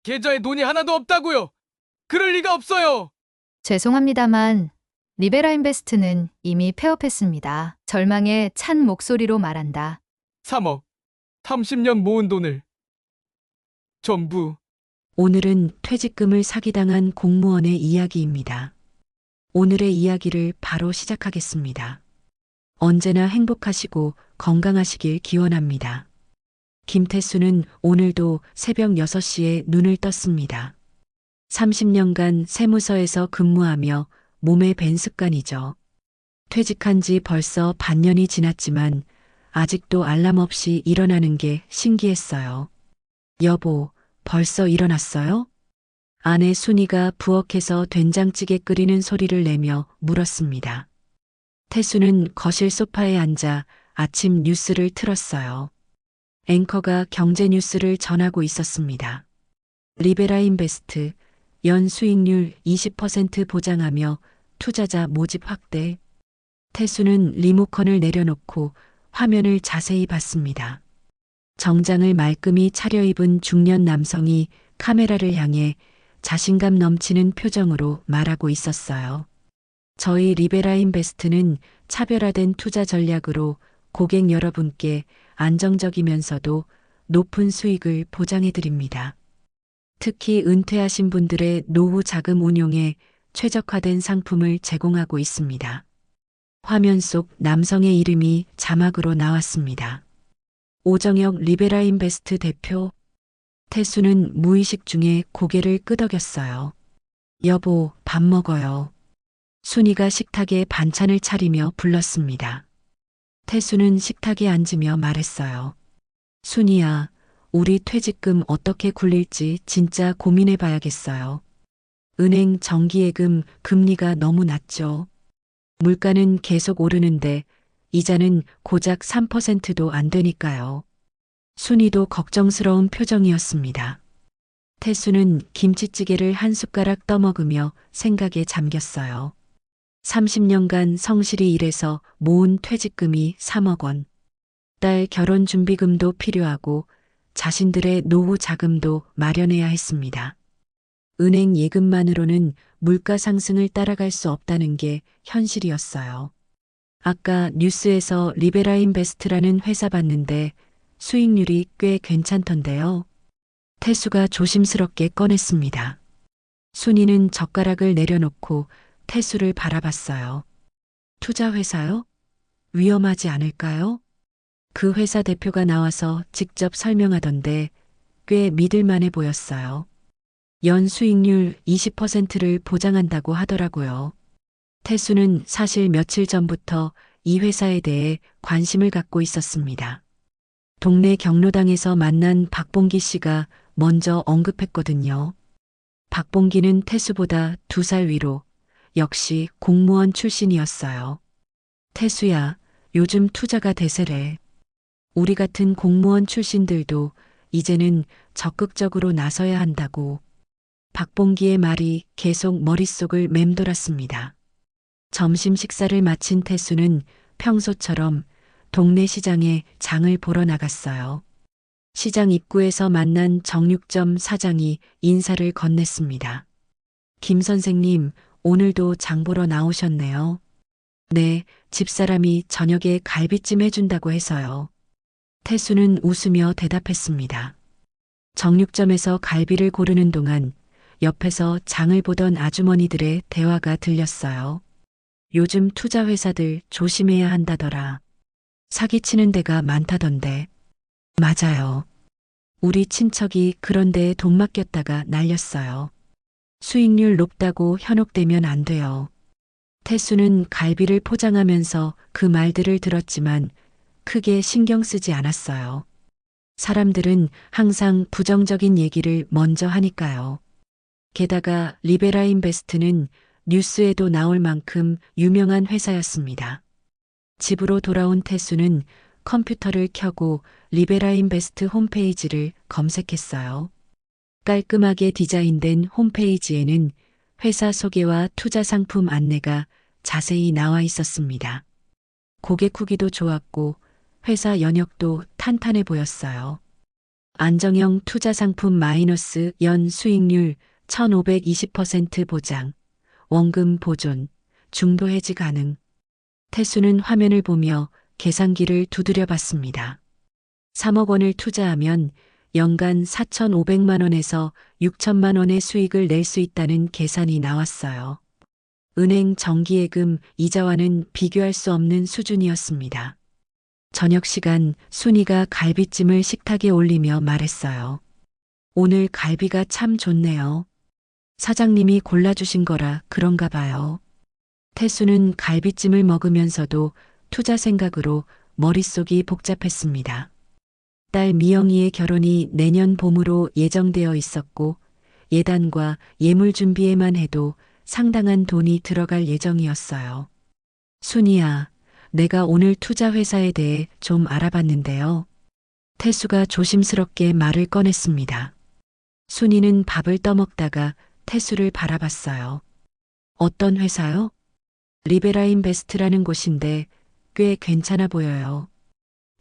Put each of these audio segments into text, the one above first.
계좌에 돈이 하나도 없다고요. 그럴 리가 없어요. 죄송합니다만 리베라 인베스트는 이미 폐업했습니다. 절망에 찬 목소리로 말한다. 3억, 30년 모은 돈을 전부 오늘은 퇴직금을 사기당한 공무원의 이야기입니다. 오늘의 이야기를 바로 시작하겠습니다. 언제나 행복하시고 건강하시길 기원합니다. 김태수는 오늘도 새벽 6시에 눈을 떴습니다. 30년간 세무서에서 근무하며 몸에 밴 습관이죠. 퇴직한 지 벌써 반년이 지났지만 아직도 알람 없이 일어나는 게 신기했어요. 여보, 벌써 일어났어요? 아내 순이가 부엌에서 된장찌개 끓이는 소리를 내며 물었습니다. 태수는 거실 소파에 앉아 아침 뉴스를 틀었어요. 앵커가 경제 뉴스를 전하고 있었습니다. 리베라 인베스트 연 수익률 20% 보장하며 투자자 모집 확대. 태수는 리모컨을 내려놓고 화면을 자세히 봤습니다. 정장을 말끔히 차려입은 중년 남성이 카메라를 향해 자신감 넘치는 표정으로 말하고 있었어요. 저희 리베라 인베스트는 차별화된 투자 전략으로 고객 여러분께 안정적이면서도 높은 수익을 보장해 드립니다. 특히 은퇴하신 분들의 노후 자금 운용에 최적화된 상품을 제공하고 있습니다. 화면 속 남성의 이름이 자막으로 나왔습니다. 오정혁 리베라 인베스트 대표. 태수는 무의식 중에 고개를 끄덕였어요. 여보, 밥 먹어요. 순이가 식탁에 반찬을 차리며 불렀습니다. 태수는 식탁에 앉으며 말했어요. 순이야, 우리 퇴직금 어떻게 굴릴지 진짜 고민해 봐야겠어요. 은행 정기예금 금리가 너무 낮죠. 물가는 계속 오르는데 이자는 고작 3%도 안 되니까요. 순이도 걱정스러운 표정이었습니다. 태수는 김치찌개를 한 숟가락 떠먹으며 생각에 잠겼어요. 30년간 성실히 일해서 모은 퇴직금이 3억 원. 딸 결혼 준비금도 필요하고 자신들의 노후 자금도 마련해야 했습니다. 은행 예금만으로는 물가 상승을 따라갈 수 없다는 게 현실이었어요. 아까 뉴스에서 리베라 인베스트라는 회사 봤는데 수익률이 꽤 괜찮던데요. 태수가 조심스럽게 꺼냈습니다. 순이는 젓가락을 내려놓고 태수를 바라봤어요. 투자 회사요? 위험하지 않을까요? 그 회사 대표가 나와서 직접 설명하던데 꽤 믿을만해 보였어요. 연 수익률 20%를 보장한다고 하더라고요. 태수는 사실 며칠 전부터 이 회사에 대해 관심을 갖고 있었습니다. 동네 경로당에서 만난 박봉기 씨가 먼저 언급했거든요. 박봉기는 태수보다 2살 위로, 역시 공무원 출신이었어요. 태수야, 요즘 투자가 대세래. 우리 같은 공무원 출신들도 이제는 적극적으로 나서야 한다고. 박봉기의 말이 계속 머릿속을 맴돌았습니다. 점심 식사를 마친 태수는 평소처럼 동네 시장에 장을 보러 나갔어요. 시장 입구에서 만난 정육점 사장이 인사를 건넸습니다. 김 선생님, 오늘도 장 보러 나오셨네요. 네, 집사람이 저녁에 갈비찜 해준다고 해서요. 태수는 웃으며 대답했습니다. 정육점에서 갈비를 고르는 동안 옆에서 장을 보던 아주머니들의 대화가 들렸어요. 요즘 투자 회사들 조심해야 한다더라. 사기치는 데가 많다던데. 맞아요. 우리 친척이 그런 데에 돈 맡겼다가 날렸어요. 수익률 높다고 현혹되면 안 돼요. 태수는 갈비를 포장하면서 그 말들을 들었지만 크게 신경 쓰지 않았어요. 사람들은 항상 부정적인 얘기를 먼저 하니까요. 게다가 리베라 인베스트는 뉴스에도 나올 만큼 유명한 회사였습니다. 집으로 돌아온 태수는 컴퓨터를 켜고 리베라 인베스트 홈페이지를 검색했어요. 깔끔하게 디자인된 홈페이지에는 회사 소개와 투자 상품 안내가 자세히 나와 있었습니다. 고객 후기도 좋았고 회사 연역도 탄탄해 보였어요. 안정형 투자상품 마이너스 연 수익률 1520% 보장, 원금 보존, 중도 해지 가능. 태수는 화면을 보며 계산기를 두드려 봤습니다. 3억 원을 투자하면 연간 4,500만 원에서 6천만 원의 수익을 낼 수 있다는 계산이 나왔어요. 은행 정기예금 이자와는 비교할 수 없는 수준이었습니다. 저녁 시간 순이가 갈비찜을 식탁에 올리며 말했어요. 오늘 갈비가 참 좋네요. 사장님이 골라주신 거라 그런가 봐요. 태수는 갈비찜을 먹으면서도 투자 생각으로 머릿속이 복잡했습니다. 딸 미영이의 결혼이 내년 봄으로 예정되어 있었고 예단과 예물 준비에만 해도 상당한 돈이 들어갈 예정이었어요. 순이야, 내가 오늘 투자 회사에 대해 좀 알아봤는데요. 태수가 조심스럽게 말을 꺼냈습니다. 순이는 밥을 떠먹다가 태수를 바라봤어요. 어떤 회사요? 리베라인베스트라는 곳인데 꽤 괜찮아 보여요.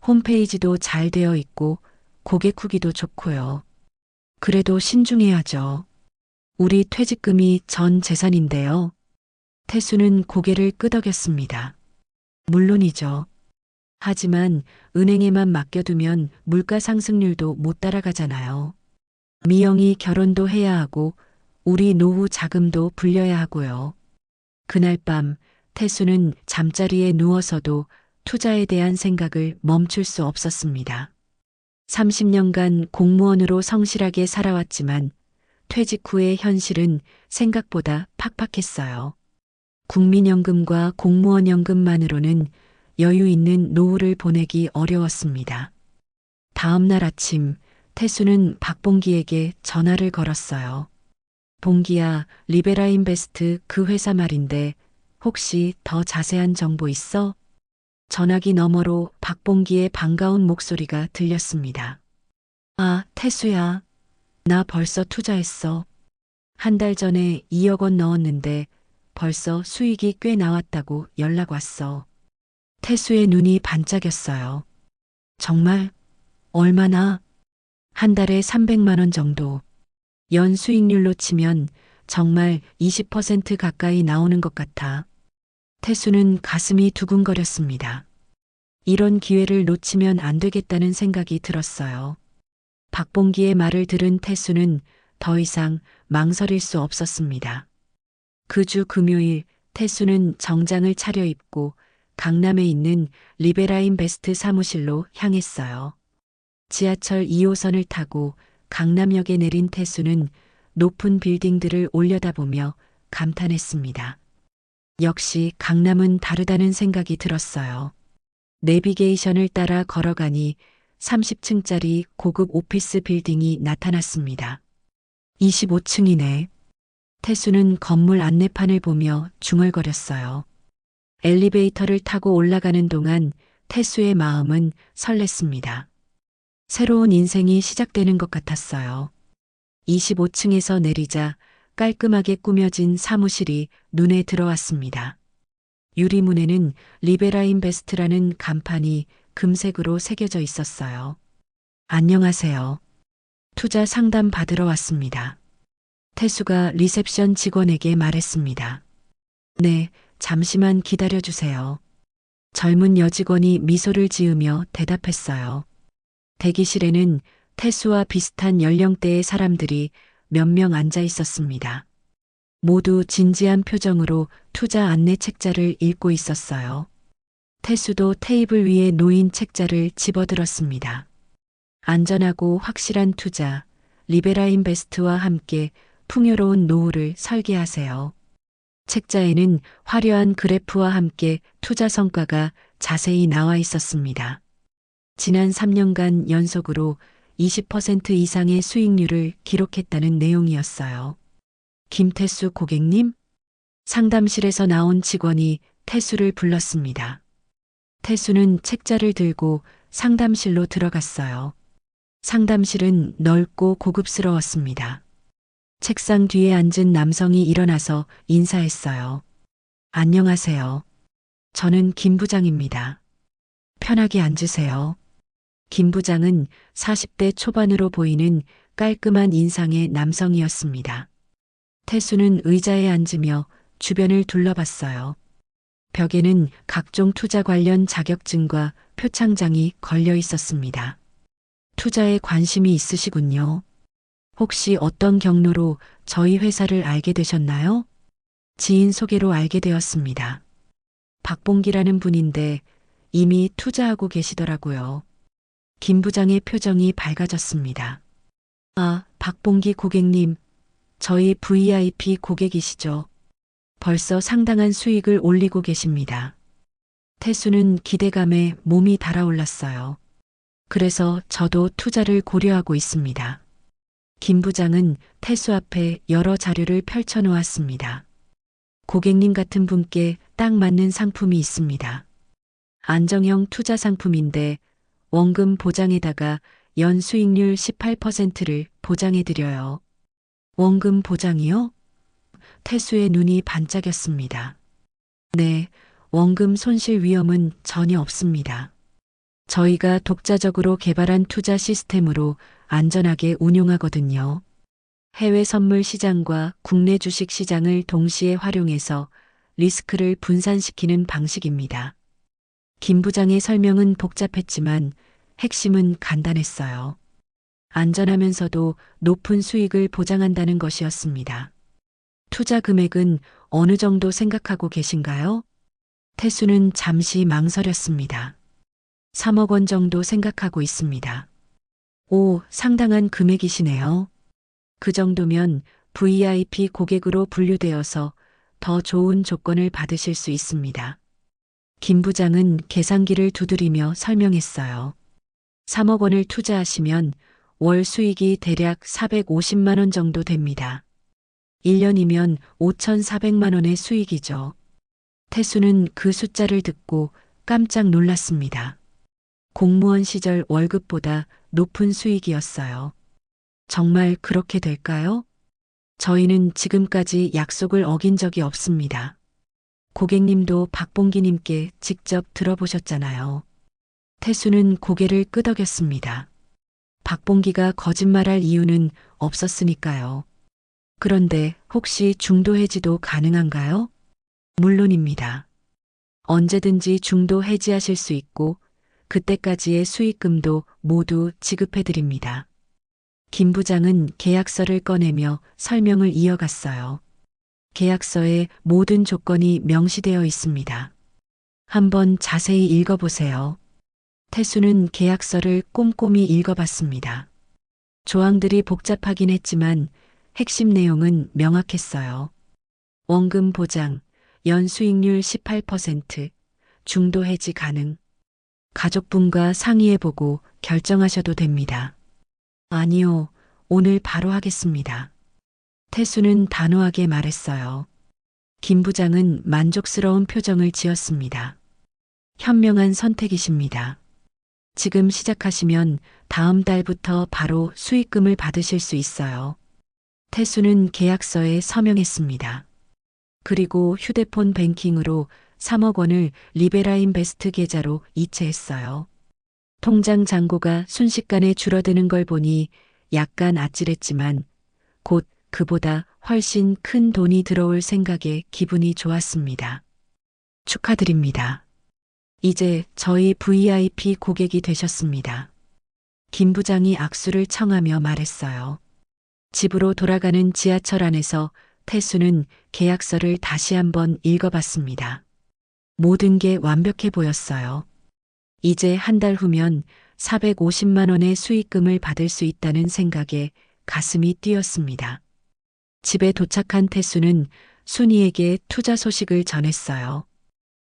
홈페이지도 잘 되어 있고 고객 후기도 좋고요. 그래도 신중해야죠. 우리 퇴직금이 전 재산인데요. 태수는 고개를 끄덕였습니다. 물론이죠. 하지만 은행에만 맡겨두면 물가 상승률도 못 따라가잖아요. 미영이 결혼도 해야 하고 우리 노후 자금도 불려야 하고요. 그날 밤 태수는 잠자리에 누워서도 투자에 대한 생각을 멈출 수 없었습니다. 30년간 공무원으로 성실하게 살아왔지만 퇴직 후의 현실은 생각보다 팍팍했어요. 국민연금과 공무원연금만으로는 여유 있는 노후를 보내기 어려웠습니다. 다음 날 아침 태수는 박봉기에게 전화를 걸었어요. 봉기야, 리베라인베스트 그 회사 말인데 혹시 더 자세한 정보 있어? 전화기 너머로 박봉기의 반가운 목소리가 들렸습니다. 아, 태수야. 나 벌써 투자했어. 한 달 전에 2억 원 넣었는데 벌써 수익이 꽤 나왔다고 연락 왔어. 태수의 눈이 반짝였어요. 정말? 얼마나? 한 달에 300만 원 정도. 연 수익률로 치면 정말 20% 가까이 나오는 것 같아. 태수는 가슴이 두근거렸습니다. 이런 기회를 놓치면 안 되겠다는 생각이 들었어요. 박봉기의 말을 들은 태수는 더 이상 망설일 수 없었습니다. 그 주 금요일 태수는 정장을 차려입고 강남에 있는 리베라인베스트 사무실로 향했어요. 지하철 2호선을 타고 강남역에 내린 태수는 높은 빌딩들을 올려다보며 감탄했습니다. 역시 강남은 다르다는 생각이 들었어요. 내비게이션을 따라 걸어가니 30층짜리 고급 오피스 빌딩이 나타났습니다. 25층이네. 태수는 건물 안내판을 보며 중얼거렸어요. 엘리베이터를 타고 올라가는 동안 태수의 마음은 설렜습니다. 새로운 인생이 시작되는 것 같았어요. 25층에서 내리자 깔끔하게 꾸며진 사무실이 눈에 들어왔습니다. 유리문에는 리베라인베스트라는 간판이 금색으로 새겨져 있었어요. 안녕하세요. 투자 상담 받으러 왔습니다. 태수가 리셉션 직원에게 말했습니다. 네, 잠시만 기다려주세요. 젊은 여직원이 미소를 지으며 대답했어요. 대기실에는 태수와 비슷한 연령대의 사람들이 몇 명 앉아 있었습니다. 모두 진지한 표정으로 투자 안내 책자를 읽고 있었어요. 태수도 테이블 위에 놓인 책자를 집어들었습니다. 안전하고 확실한 투자, 리베라인베스트와 함께 풍요로운 노후를 설계하세요. 책자에는 화려한 그래프와 함께 투자 성과가 자세히 나와 있었습니다. 지난 3년간 연속으로 20% 이상의 수익률을 기록했다는 내용이었어요. 김태수 고객님? 상담실에서 나온 직원이 태수를 불렀습니다. 태수는 책자를 들고 상담실로 들어갔어요. 상담실은 넓고 고급스러웠습니다. 책상 뒤에 앉은 남성이 일어나서 인사했어요. 안녕하세요. 저는 김 부장입니다. 편하게 앉으세요. 김 부장은 40대 초반으로 보이는 깔끔한 인상의 남성이었습니다. 태수는 의자에 앉으며 주변을 둘러봤어요. 벽에는 각종 투자 관련 자격증과 표창장이 걸려 있었습니다. 투자에 관심이 있으시군요. 혹시 어떤 경로로 저희 회사를 알게 되셨나요? 지인 소개로 알게 되었습니다. 박봉기라는 분인데 이미 투자하고 계시더라고요. 김 부장의 표정이 밝아졌습니다. 아, 박봉기 고객님, 저희 VIP 고객이시죠? 벌써 상당한 수익을 올리고 계십니다. 태수는 기대감에 몸이 달아올랐어요. 그래서 저도 투자를 고려하고 있습니다. 김 부장은 태수 앞에 여러 자료를 펼쳐놓았습니다. 고객님 같은 분께 딱 맞는 상품이 있습니다. 안정형 투자 상품인데 원금 보장에다가 연 수익률 18%를 보장해드려요. 원금 보장이요? 태수의 눈이 반짝였습니다. 네, 원금 손실 위험은 전혀 없습니다. 저희가 독자적으로 개발한 투자 시스템으로 안전하게 운용하거든요. 해외 선물 시장과 국내 주식 시장을 동시에 활용해서 리스크를 분산시키는 방식입니다. 김 부장의 설명은 복잡했지만 핵심은 간단했어요. 안전하면서도 높은 수익을 보장한다는 것이었습니다. 투자 금액은 어느 정도 생각하고 계신가요? 태수는 잠시 망설였습니다. 3억 원 정도 생각하고 있습니다. 오, 상당한 금액이시네요. 그 정도면 VIP 고객으로 분류되어서 더 좋은 조건을 받으실 수 있습니다. 김 부장은 계산기를 두드리며 설명했어요. 3억 원을 투자하시면 월 수익이 대략 450만 원 정도 됩니다. 1년이면 5,400만 원의 수익이죠. 태수는 그 숫자를 듣고 깜짝 놀랐습니다. 공무원 시절 월급보다 높은 수익이었어요. 정말 그렇게 될까요? 저희는 지금까지 약속을 어긴 적이 없습니다. 고객님도 박봉기님께 직접 들어보셨잖아요. 태수는 고개를 끄덕였습니다. 박봉기가 거짓말할 이유는 없었으니까요. 그런데 혹시 중도 해지도 가능한가요? 물론입니다. 언제든지 중도 해지하실 수 있고 그때까지의 수익금도 모두 지급해드립니다. 김 부장은 계약서를 꺼내며 설명을 이어갔어요. 계약서에 모든 조건이 명시되어 있습니다. 한번 자세히 읽어보세요. 태수는 계약서를 꼼꼼히 읽어봤습니다. 조항들이 복잡하긴 했지만 핵심 내용은 명확했어요. 원금 보장, 연 수익률 18%, 중도 해지 가능. 가족분과 상의해보고 결정하셔도 됩니다. 아니요, 오늘 바로 하겠습니다. 태수는 단호하게 말했어요. 김 부장은 만족스러운 표정을 지었습니다. 현명한 선택이십니다. 지금 시작하시면 다음 달부터 바로 수익금을 받으실 수 있어요. 태수는 계약서에 서명했습니다. 그리고 휴대폰 뱅킹으로 3억 원을 리베라인베스트 계좌로 이체했어요. 통장 잔고가 순식간에 줄어드는 걸 보니 약간 아찔했지만 곧 그보다 훨씬 큰 돈이 들어올 생각에 기분이 좋았습니다. 축하드립니다. 이제 저희 VIP 고객이 되셨습니다. 김 부장이 악수를 청하며 말했어요. 집으로 돌아가는 지하철 안에서 태수는 계약서를 다시 한번 읽어봤습니다. 모든 게 완벽해 보였어요. 이제 한 달 후면 450만 원의 수익금을 받을 수 있다는 생각에 가슴이 뛰었습니다. 집에 도착한 태수는 순이에게 투자 소식을 전했어요.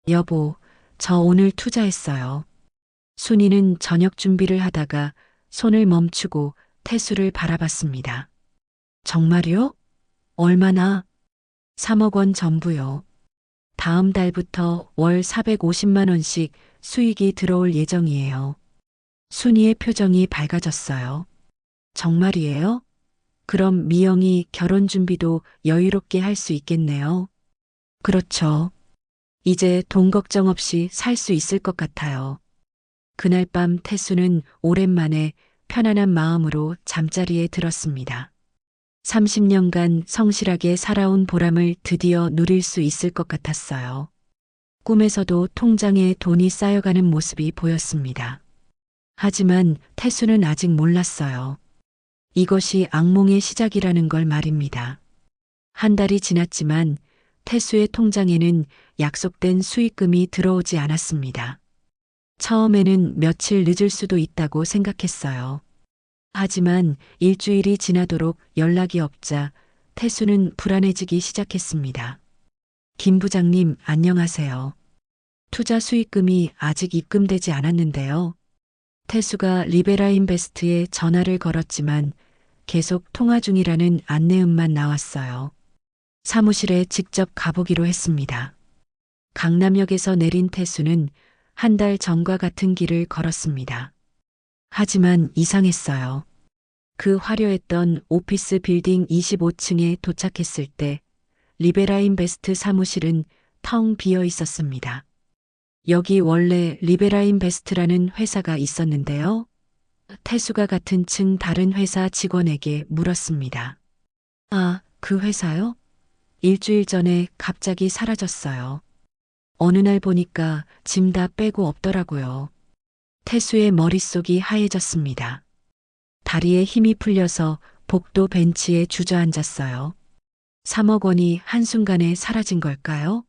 여보, 저 오늘 투자했어요. 순이는 저녁 준비를 하다가 손을 멈추고 태수를 바라봤습니다. 정말요? 얼마나? 3억 원 전부요. 다음 달부터 월 450만 원씩 수익이 들어올 예정이에요. 순이의 표정이 밝아졌어요. 정말이에요? 그럼 미영이 결혼 준비도 여유롭게 할 수 있겠네요. 그렇죠. 이제 돈 걱정 없이 살 수 있을 것 같아요. 그날 밤 태수는 오랜만에 편안한 마음으로 잠자리에 들었습니다. 30년간 성실하게 살아온 보람을 드디어 누릴 수 있을 것 같았어요. 꿈에서도 통장에 돈이 쌓여가는 모습이 보였습니다. 하지만 태수는 아직 몰랐어요. 이것이 악몽의 시작이라는 걸 말입니다. 한 달이 지났지만 태수의 통장에는 약속된 수익금이 들어오지 않았습니다. 처음에는 며칠 늦을 수도 있다고 생각했어요. 하지만 일주일이 지나도록 연락이 없자 태수는 불안해지기 시작했습니다. 김 부장님, 안녕하세요. 투자 수익금이 아직 입금되지 않았는데요. 태수가 리베라인베스트에 전화를 걸었지만 계속 통화 중이라는 안내음만 나왔어요. 사무실에 직접 가보기로 했습니다. 강남역에서 내린 태수는 한 달 전과 같은 길을 걸었습니다. 하지만 이상했어요. 그 화려했던 오피스 빌딩 25층에 도착했을 때 리베라인베스트 사무실은 텅 비어 있었습니다. 여기 원래 리베라인베스트라는 회사가 있었는데요. 태수가 같은 층 다른 회사 직원에게 물었습니다. 아, 그 회사요? 일주일 전에 갑자기 사라졌어요. 어느 날 보니까 짐 다 빼고 없더라고요. 태수의 머릿속이 하얘졌습니다. 다리에 힘이 풀려서 복도 벤치에 주저앉았어요. 3억 원이 한순간에 사라진 걸까요?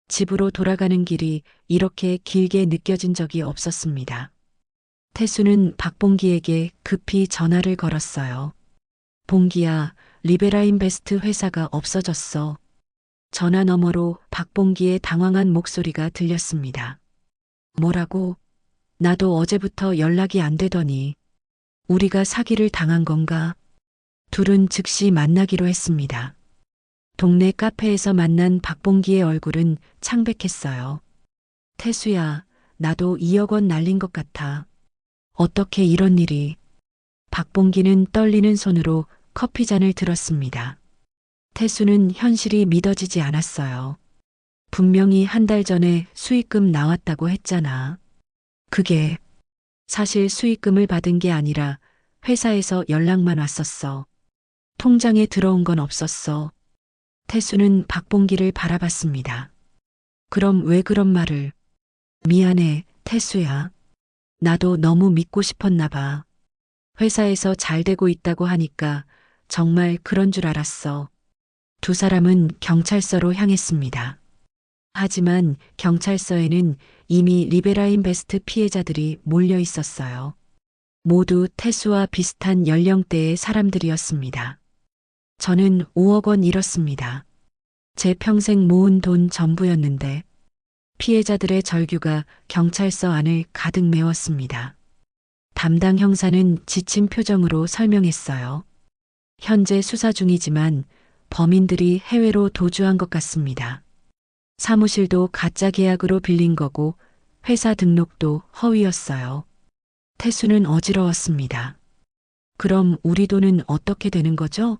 집으로 돌아가는 길이 이렇게 길게 느껴진 적이 없었습니다. 태수는 박봉기에게 급히 전화를 걸었어요. 봉기야, 리베라인베스트 회사가 없어졌어. 전화 너머로 박봉기의 당황한 목소리가 들렸습니다. 뭐라고? 나도 어제부터 연락이 안 되더니 우리가 사기를 당한 건가? 둘은 즉시 만나기로 했습니다. 동네 카페에서 만난 박봉기의 얼굴은 창백했어요. 태수야, 나도 2억 원 날린 것 같아. 어떻게 이런 일이? 박봉기는 떨리는 손으로 커피잔을 들었습니다. 태수는 현실이 믿어지지 않았어요. 분명히 한 달 전에 수익금 나왔다고 했잖아. 그게 사실 수익금을 받은 게 아니라 회사에서 연락만 왔었어. 통장에 들어온 건 없었어. 태수는 박봉기를 바라봤습니다. 그럼 왜 그런 말을? 미안해, 태수야. 나도 너무 믿고 싶었나 봐. 회사에서 잘 되고 있다고 하니까 정말 그런 줄 알았어. 두 사람은 경찰서로 향했습니다. 하지만 경찰서에는 이미 리베라인베스트 피해자들이 몰려 있었어요. 모두 태수와 비슷한 연령대의 사람들이었습니다. 저는 5억 원 잃었습니다. 제 평생 모은 돈 전부였는데 피해자들의 절규가 경찰서 안을 가득 메웠습니다. 담당 형사는 지친 표정으로 설명했어요. 현재 수사 중이지만 범인들이 해외로 도주한 것 같습니다. 사무실도 가짜 계약으로 빌린 거고 회사 등록도 허위였어요. 태수는 어지러웠습니다. 그럼 우리 돈은 어떻게 되는 거죠?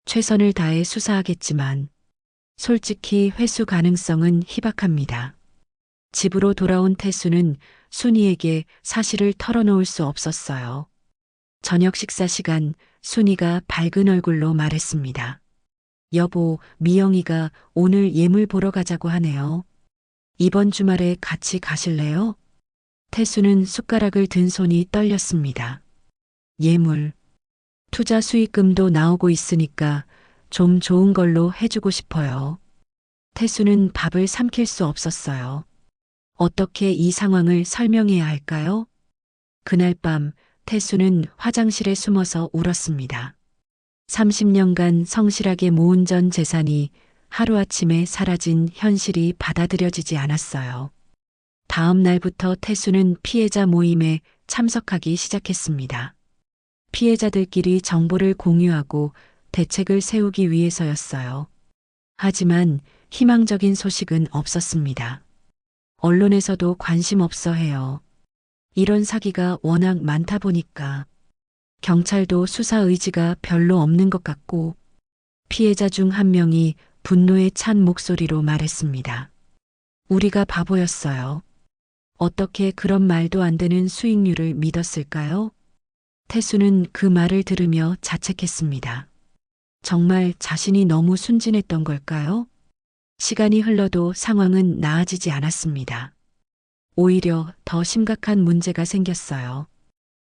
최선을 다해 수사하겠지만 솔직히 회수 가능성은 희박합니다. 집으로 돌아온 태수는 순이에게 사실을 털어놓을 수 없었어요. 저녁 식사 시간 순이가 밝은 얼굴로 말했습니다. 여보, 미영이가 오늘 예물 보러 가자고 하네요. 이번 주말에 같이 가실래요? 태수는 숟가락을 든 손이 떨렸습니다. 예물. 투자 수익금도 나오고 있으니까 좀 좋은 걸로 해주고 싶어요. 태수는 밥을 삼킬 수 없었어요. 어떻게 이 상황을 설명해야 할까요? 그날 밤 태수는 화장실에 숨어서 울었습니다. 30년간 성실하게 모은 전 재산이 하루아침에 사라진 현실이 받아들여지지 않았어요. 다음 날부터 태수는 피해자 모임에 참석하기 시작했습니다. 피해자들끼리 정보를 공유하고 대책을 세우기 위해서였어요. 하지만 희망적인 소식은 없었습니다. 언론에서도 관심 없어 해요. 이런 사기가 워낙 많다 보니까. 경찰도 수사 의지가 별로 없는 것 같고 피해자 중 한 명이 분노에 찬 목소리로 말했습니다. 우리가 바보였어요. 어떻게 그런 말도 안 되는 수익률을 믿었을까요? 태수는 그 말을 들으며 자책했습니다. 정말 자신이 너무 순진했던 걸까요? 시간이 흘러도 상황은 나아지지 않았습니다. 오히려 더 심각한 문제가 생겼어요.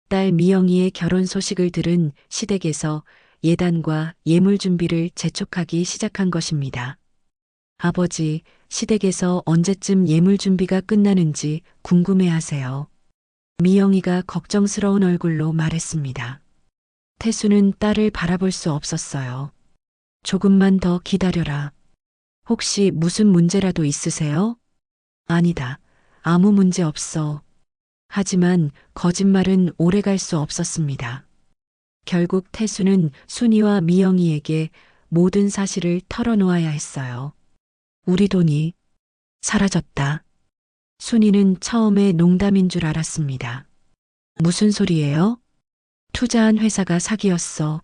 딸 미영이의 결혼 소식을 들은 시댁에서 예단과 예물 준비를 재촉하기 시작한 것입니다. 아버지, 시댁에서 언제쯤 예물 준비가 끝나는지 궁금해하세요. 미영이가 걱정스러운 얼굴로 말했습니다. 태수는 딸을 바라볼 수 없었어요. 조금만 더 기다려라. 혹시 무슨 문제라도 있으세요? 아니다. 아무 문제 없어. 하지만 거짓말은 오래 갈 수 없었습니다. 결국 태수는 순이와 미영이에게 모든 사실을 털어놓아야 했어요. 우리 돈이 사라졌다. 순이는 처음에 농담인 줄 알았습니다. 무슨 소리예요? 투자한 회사가 사기였어.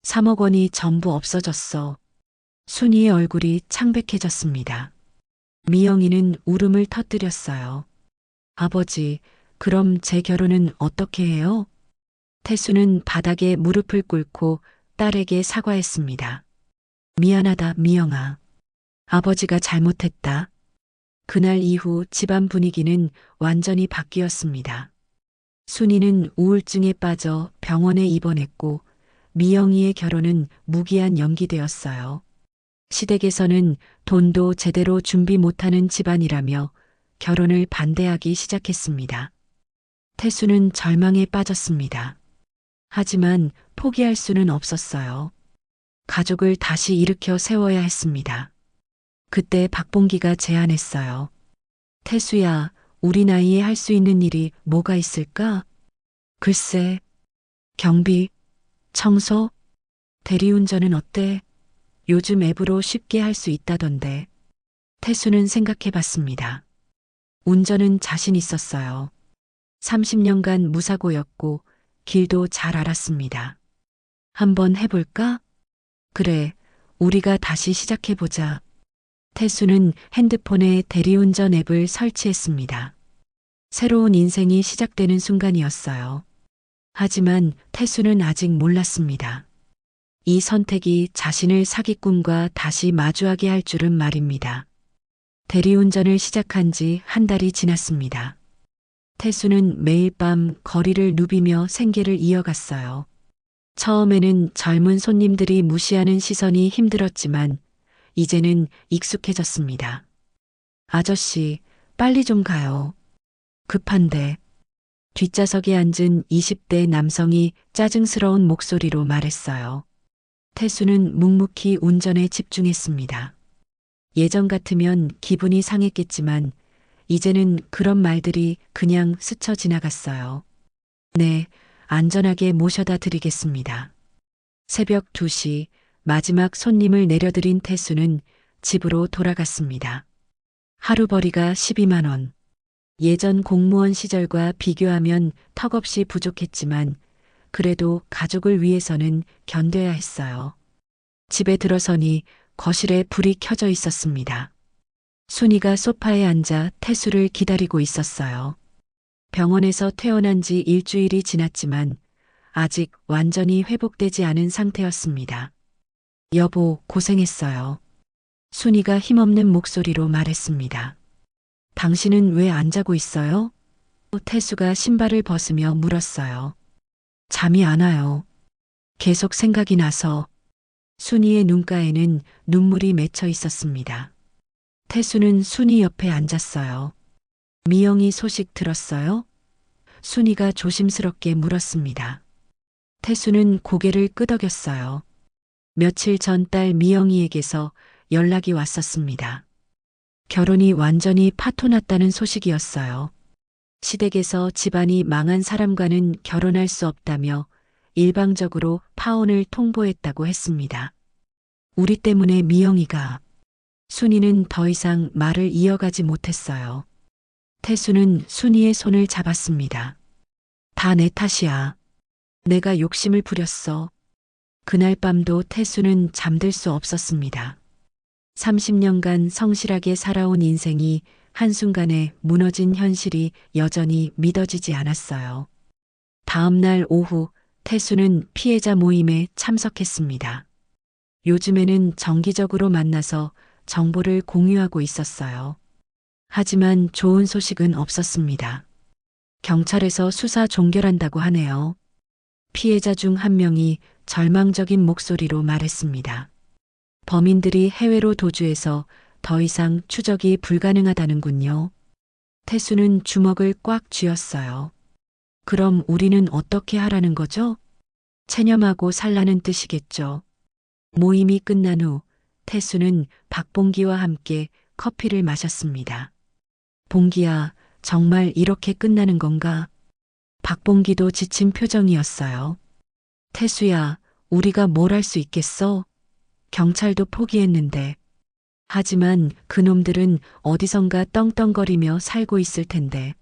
3억 원이 전부 없어졌어. 순이의 얼굴이 창백해졌습니다. 미영이는 울음을 터뜨렸어요. 아버지, 그럼 제 결혼은 어떻게 해요? 태수는 바닥에 무릎을 꿇고 딸에게 사과했습니다. 미안하다, 미영아. 아버지가 잘못했다. 그날 이후 집안 분위기는 완전히 바뀌었습니다. 순이는 우울증에 빠져 병원에 입원했고 미영이의 결혼은 무기한 연기되었어요. 시댁에서는 돈도 제대로 준비 못하는 집안이라며 결혼을 반대하기 시작했습니다. 태수는 절망에 빠졌습니다. 하지만 포기할 수는 없었어요. 가족을 다시 일으켜 세워야 했습니다. 그때 박봉기가 제안했어요. 태수야, 우리 나이에 할 수 있는 일이 뭐가 있을까? 글쎄, 경비, 청소, 대리운전은 어때? 요즘 앱으로 쉽게 할 수 있다던데. 태수는 생각해 봤습니다. 운전은 자신 있었어요. 30년간 무사고였고 길도 잘 알았습니다. 한번 해볼까? 그래, 우리가 다시 시작해보자. 태수는 핸드폰에 대리운전 앱을 설치했습니다. 새로운 인생이 시작되는 순간이었어요. 하지만 태수는 아직 몰랐습니다. 이 선택이 자신을 사기꾼과 다시 마주하게 할 줄은 말입니다. 대리운전을 시작한 지 한 달이 지났습니다. 태수는 매일 밤 거리를 누비며 생계를 이어갔어요. 처음에는 젊은 손님들이 무시하는 시선이 힘들었지만 이제는 익숙해졌습니다. 아저씨, 빨리 좀 가요. 급한데. 뒷좌석에 앉은 20대 남성이 짜증스러운 목소리로 말했어요. 태수는 묵묵히 운전에 집중했습니다. 예전 같으면 기분이 상했겠지만 이제는 그런 말들이 그냥 스쳐 지나갔어요. 네, 안전하게 모셔다 드리겠습니다. 새벽 2시 마지막 손님을 내려드린 태수는 집으로 돌아갔습니다. 하루벌이가 12만 원. 예전 공무원 시절과 비교하면 턱없이 부족했지만 그래도 가족을 위해서는 견뎌야 했어요. 집에 들어서니 거실에 불이 켜져 있었습니다. 순이가 소파에 앉아 태수를 기다리고 있었어요. 병원에서 퇴원한 지 일주일이 지났지만 아직 완전히 회복되지 않은 상태였습니다. 여보, 고생했어요. 순이가 힘없는 목소리로 말했습니다. 당신은 왜 안 자고 있어요? 태수가 신발을 벗으며 물었어요. 잠이 안 와요. 계속 생각이 나서. 순이의 눈가에는 눈물이 맺혀 있었습니다. 태수는 순이 옆에 앉았어요. 미영이 소식 들었어요? 순이가 조심스럽게 물었습니다. 태수는 고개를 끄덕였어요. 며칠 전 딸 미영이에게서 연락이 왔었습니다. 결혼이 완전히 파토났다는 소식이었어요. 시댁에서 집안이 망한 사람과는 결혼할 수 없다며 일방적으로 파혼을 통보했다고 했습니다. 우리 때문에 미영이가. 순이는 더 이상 말을 이어가지 못했어요. 태수는 순이의 손을 잡았습니다. 다 내 탓이야. 내가 욕심을 부렸어. 그날 밤도 태수는 잠들 수 없었습니다. 30년간 성실하게 살아온 인생이 한순간에 무너진 현실이 여전히 믿어지지 않았어요. 다음 날 오후 태수는 피해자 모임에 참석했습니다. 요즘에는 정기적으로 만나서 정보를 공유하고 있었어요. 하지만 좋은 소식은 없었습니다. 경찰에서 수사 종결한다고 하네요. 피해자 중 한 명이 절망적인 목소리로 말했습니다. 범인들이 해외로 도주해서 더 이상 추적이 불가능하다는군요. 태수는 주먹을 꽉 쥐었어요. 그럼 우리는 어떻게 하라는 거죠? 체념하고 살라는 뜻이겠죠. 모임이 끝난 후 태수는 박봉기와 함께 커피를 마셨습니다. 봉기야, 정말 이렇게 끝나는 건가? 박봉기도 지친 표정이었어요. 태수야, 우리가 뭘 할 수 있겠어? 경찰도 포기했는데. 하지만 그놈들은 어디선가 떵떵거리며 살고 있을 텐데.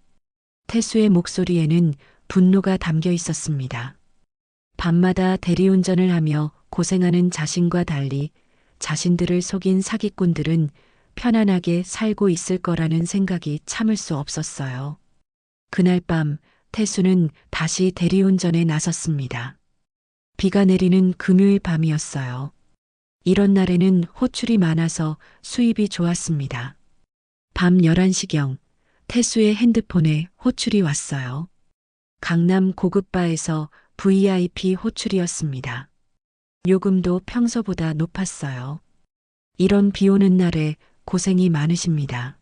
태수의 목소리에는 분노가 담겨 있었습니다. 밤마다 대리운전을 하며 고생하는 자신과 달리 자신들을 속인 사기꾼들은 편안하게 살고 있을 거라는 생각이 참을 수 없었어요. 그날 밤 태수는 다시 대리운전에 나섰습니다. 비가 내리는 금요일 밤이었어요. 이런 날에는 호출이 많아서 수입이 좋았습니다. 밤 11시경 태수의 핸드폰에 호출이 왔어요. 강남 고급바에서 VIP 호출이었습니다. 요금도 평소보다 높았어요. 이런 비 오는 날에 고생이 많으십니다.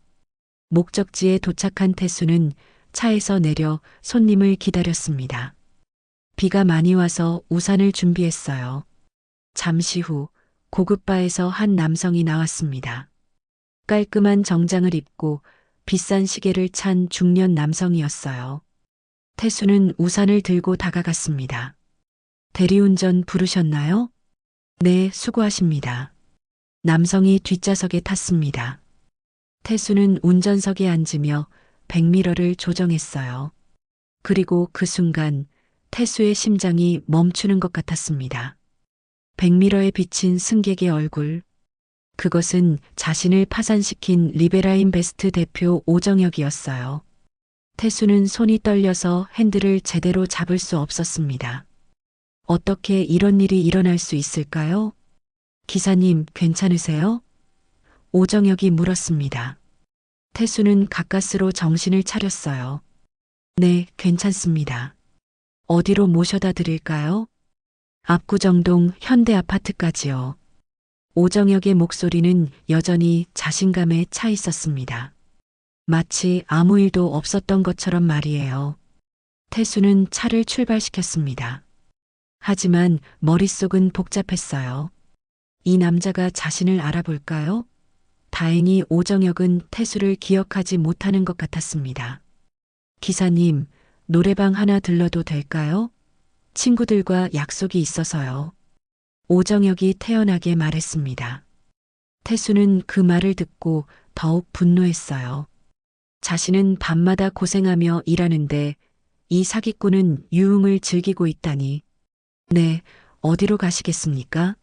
목적지에 도착한 태수는 차에서 내려 손님을 기다렸습니다. 비가 많이 와서 우산을 준비했어요. 잠시 후 고급바에서 한 남성이 나왔습니다. 깔끔한 정장을 입고 비싼 시계를 찬 중년 남성이었어요. 태수는 우산을 들고 다가갔습니다. 대리운전 부르셨나요? 네, 수고하십니다. 남성이 뒷좌석에 탔습니다. 태수는 운전석에 앉으며 백미러를 조정했어요. 그리고 그 순간 태수의 심장이 멈추는 것 같았습니다. 백미러에 비친 승객의 얼굴. 그것은 자신을 파산시킨 리베라인베스트 대표 오정혁이었어요. 태수는 손이 떨려서 핸들을 제대로 잡을 수 없었습니다. 어떻게 이런 일이 일어날 수 있을까요? 기사님, 괜찮으세요? 오정혁이 물었습니다. 태수는 가까스로 정신을 차렸어요. 네, 괜찮습니다. 어디로 모셔다 드릴까요? 압구정동 현대 아파트까지요. 오정혁의 목소리는 여전히 자신감에 차 있었습니다. 마치 아무 일도 없었던 것처럼 말이에요. 태수는 차를 출발시켰습니다. 하지만 머릿속은 복잡했어요. 이 남자가 자신을 알아볼까요? 다행히 오정혁은 태수를 기억하지 못하는 것 같았습니다. 기사님, 노래방 하나 들러도 될까요? 친구들과 약속이 있어서요. 오정혁이 태연하게 말했습니다. 태수는 그 말을 듣고 더욱 분노했어요. 자신은 밤마다 고생하며 일하는데 이 사기꾼은 유흥을 즐기고 있다니. 네, 어디로 가시겠습니까?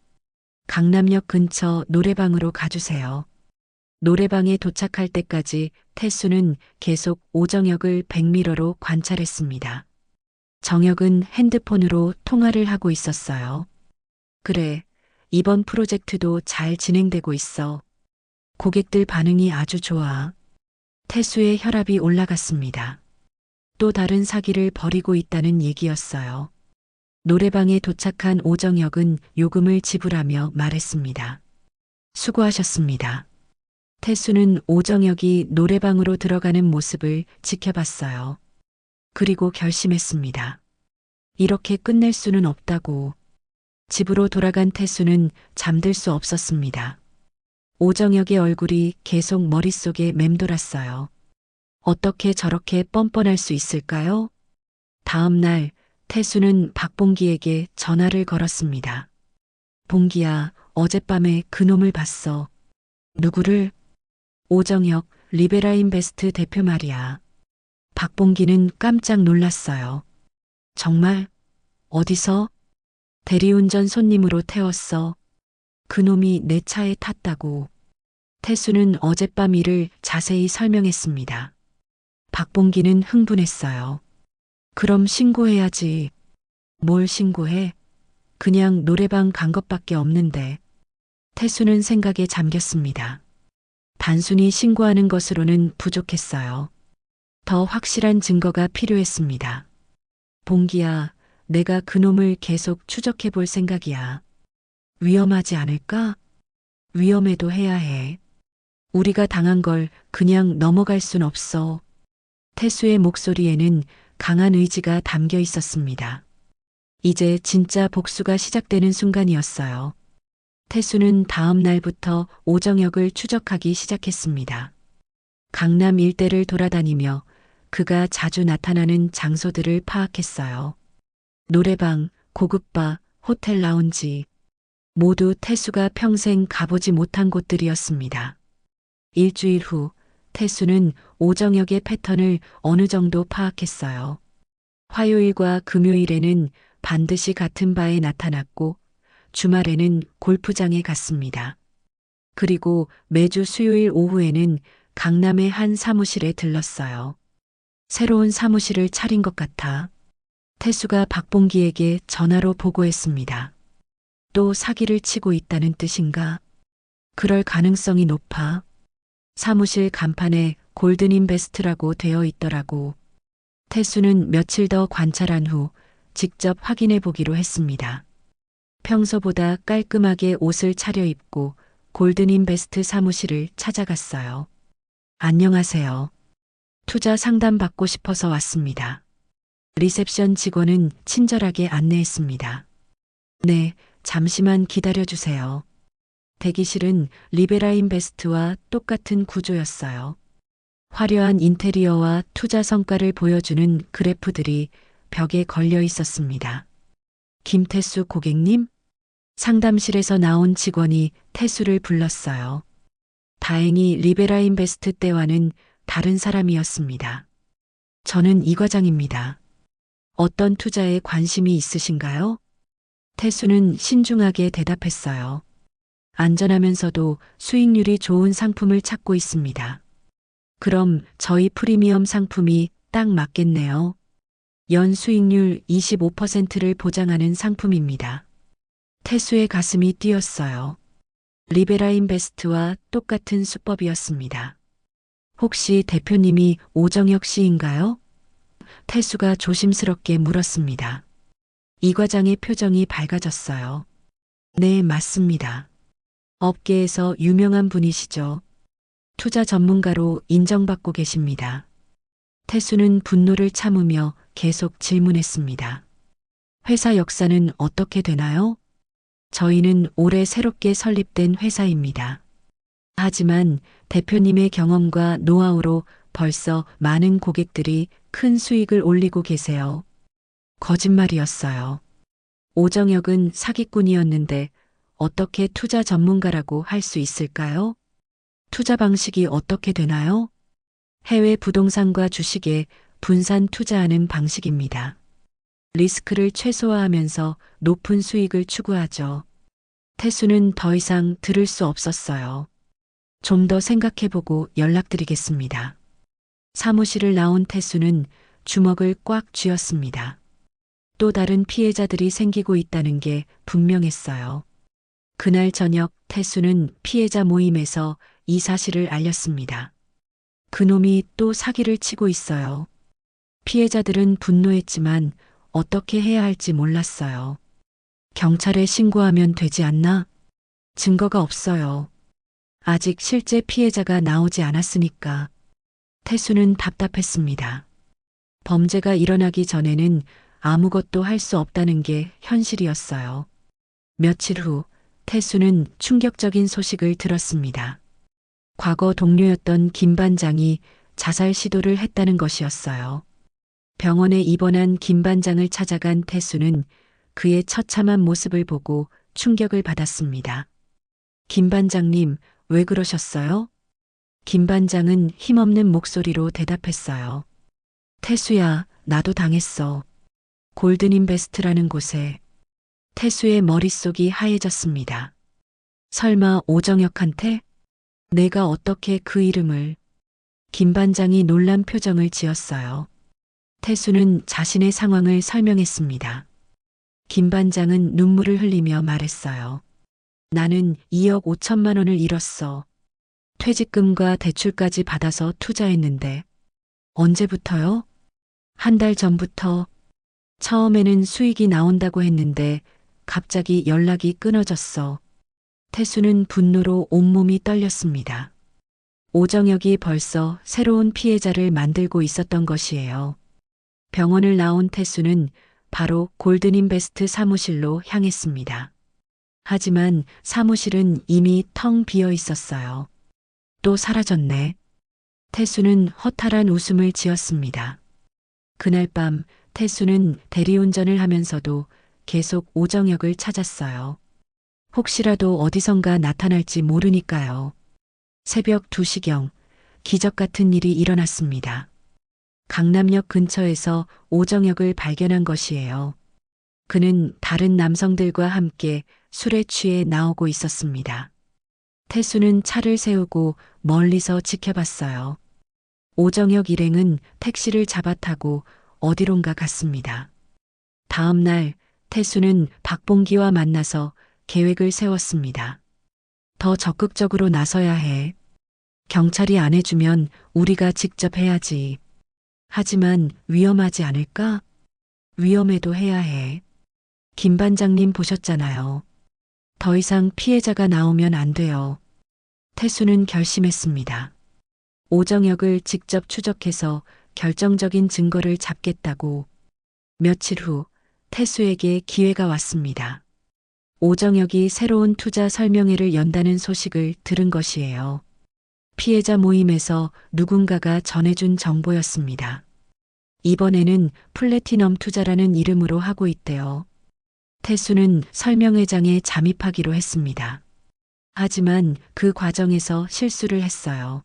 강남역 근처 노래방으로 가주세요. 노래방에 도착할 때까지 태수는 계속 오정혁을 백미러로 관찰했습니다. 정혁은 핸드폰으로 통화를 하고 있었어요. 그래, 이번 프로젝트도 잘 진행되고 있어. 고객들 반응이 아주 좋아. 태수의 혈압이 올라갔습니다. 또 다른 사기를 벌이고 있다는 얘기였어요. 노래방에 도착한 오정혁은 요금을 지불하며 말했습니다. 수고하셨습니다. 태수는 오정혁이 노래방으로 들어가는 모습을 지켜봤어요. 그리고 결심했습니다. 이렇게 끝낼 수는 없다고. 집으로 돌아간 태수는 잠들 수 없었습니다. 오정혁의 얼굴이 계속 머릿속에 맴돌았어요. 어떻게 저렇게 뻔뻔할 수 있을까요? 다음 날 태수는 박봉기에게 전화를 걸었습니다. 봉기야, 어젯밤에 그놈을 봤어. 누구를? 오정혁, 리베라인베스트 대표 말이야. 박봉기는 깜짝 놀랐어요. 정말? 어디서? 대리운전 손님으로 태웠어. 그놈이 내 차에 탔다고. 태수는 어젯밤 일을 자세히 설명했습니다. 박봉기는 흥분했어요. 그럼 신고해야지. 뭘 신고해? 그냥 노래방 간 것밖에 없는데. 태수는 생각에 잠겼습니다. 단순히 신고하는 것으로는 부족했어요. 더 확실한 증거가 필요했습니다. 봉기야, 내가 그놈을 계속 추적해 볼 생각이야. 위험하지 않을까? 위험해도 해야 해. 우리가 당한 걸 그냥 넘어갈 순 없어. 태수의 목소리에는 강한 의지가 담겨 있었습니다. 이제 진짜 복수가 시작되는 순간이었어요. 태수는 다음 날부터 오정혁을 추적하기 시작했습니다. 강남 일대를 돌아다니며 그가 자주 나타나는 장소들을 파악했어요. 노래방, 고급바, 호텔 라운지, 모두 태수가 평생 가보지 못한 곳들이었습니다. 일주일 후 태수는 오정혁의 패턴을 어느 정도 파악했어요. 화요일과 금요일에는 반드시 같은 바에 나타났고 주말에는 골프장에 갔습니다. 그리고 매주 수요일 오후에는 강남의 한 사무실에 들렀어요. 새로운 사무실을 차린 것 같아 태수가 박봉기에게 전화로 보고했습니다. 또 사기를 치고 있다는 뜻인가? 그럴 가능성이 높아. 사무실 간판에 골든인베스트라고 되어 있더라고. 태수는 며칠 더 관찰한 후 직접 확인해 보기로 했습니다. 평소보다 깔끔하게 옷을 차려입고 골든인베스트 사무실을 찾아갔어요. 안녕하세요. 투자 상담 받고 싶어서 왔습니다. 리셉션 직원은 친절하게 안내했습니다. 네, 잠시만 기다려 주세요. 대기실은 리베라인베스트와 똑같은 구조였어요. 화려한 인테리어와 투자 성과를 보여주는 그래프들이 벽에 걸려 있었습니다. 김태수 고객님? 상담실에서 나온 직원이 태수를 불렀어요. 다행히 리베라인베스트 때와는 다른 사람이었습니다. 저는 이 과장입니다. 어떤 투자에 관심이 있으신가요? 태수는 신중하게 대답했어요. 안전하면서도 수익률이 좋은 상품을 찾고 있습니다. 그럼 저희 프리미엄 상품이 딱 맞겠네요. 연 수익률 25%를 보장하는 상품입니다. 태수의 가슴이 뛰었어요. 리베라인베스트와 똑같은 수법이었습니다. 혹시 대표님이 오정혁 씨인가요? 태수가 조심스럽게 물었습니다. 이 과장의 표정이 밝아졌어요. 네, 맞습니다. 업계에서 유명한 분이시죠. 투자 전문가로 인정받고 계십니다. 태수는 분노를 참으며 계속 질문했습니다. 회사 역사는 어떻게 되나요? 저희는 올해 새롭게 설립된 회사입니다. 하지만 대표님의 경험과 노하우로 벌써 많은 고객들이 큰 수익을 올리고 계세요. 거짓말이었어요. 오정혁은 사기꾼이었는데 어떻게 투자 전문가라고 할 수 있을까요? 투자 방식이 어떻게 되나요? 해외 부동산과 주식에 분산 투자하는 방식입니다. 리스크를 최소화하면서 높은 수익을 추구하죠. 태수는 더 이상 들을 수 없었어요. 좀 더 생각해보고 연락드리겠습니다. 사무실을 나온 태수는 주먹을 꽉 쥐었습니다. 또 다른 피해자들이 생기고 있다는 게 분명했어요. 그날 저녁 태수는 피해자 모임에서 이 사실을 알렸습니다. 그놈이 또 사기를 치고 있어요. 피해자들은 분노했지만 어떻게 해야 할지 몰랐어요. 경찰에 신고하면 되지 않나? 증거가 없어요. 아직 실제 피해자가 나오지 않았으니까. 태수는 답답했습니다. 범죄가 일어나기 전에는 아무것도 할 수 없다는 게 현실이었어요. 며칠 후 태수는 충격적인 소식을 들었습니다. 과거 동료였던 김 반장이 자살 시도를 했다는 것이었어요. 병원에 입원한 김 반장을 찾아간 태수는 그의 처참한 모습을 보고 충격을 받았습니다. 김 반장님, 왜 그러셨어요? 김 반장은 힘없는 목소리로 대답했어요. 태수야, 나도 당했어. 골든인베스트라는 곳에. 태수의 머릿속이 하얘졌습니다. 설마 오정혁한테? 내가 어떻게 그 이름을? 김 반장이 놀란 표정을 지었어요. 태수는 자신의 상황을 설명했습니다. 김 반장은 눈물을 흘리며 말했어요. 나는 2억 5천만 원을 잃었어. 퇴직금과 대출까지 받아서 투자했는데. 언제부터요? 한 달 전부터. 처음에는 수익이 나온다고 했는데 갑자기 연락이 끊어졌어. 태수는 분노로 온몸이 떨렸습니다. 오정혁이 벌써 새로운 피해자를 만들고 있었던 것이에요. 병원을 나온 태수는 바로 골든인베스트 사무실로 향했습니다. 하지만 사무실은 이미 텅 비어 있었어요. 또 사라졌네. 태수는 허탈한 웃음을 지었습니다. 그날 밤 태수는 대리운전을 하면서도 계속 오정혁을 찾았어요. 혹시라도 어디선가 나타날지 모르니까요. 새벽 2시경 기적 같은 일이 일어났습니다. 강남역 근처에서 오정혁을 발견한 것이에요. 그는 다른 남성들과 함께 술에 취해 나오고 있었습니다. 태수는 차를 세우고 멀리서 지켜봤어요. 오정혁 일행은 택시를 잡아 타고 어디론가 갔습니다. 다음 날 태수는 박봉기와 만나서 계획을 세웠습니다. 더 적극적으로 나서야 해. 경찰이 안 해주면 우리가 직접 해야지. 하지만 위험하지 않을까? 위험해도 해야 해. 김 반장님 보셨잖아요. 더 이상 피해자가 나오면 안 돼요. 태수는 결심했습니다. 오정혁을 직접 추적해서 결정적인 증거를 잡겠다고. 며칠 후 태수에게 기회가 왔습니다. 오정혁이 새로운 투자 설명회를 연다는 소식을 들은 것이에요. 피해자 모임에서 누군가가 전해준 정보였습니다. 이번에는 플래티넘 투자라는 이름으로 하고 있대요. 태수는 설명회장에 잠입하기로 했습니다. 하지만 그 과정에서 실수를 했어요.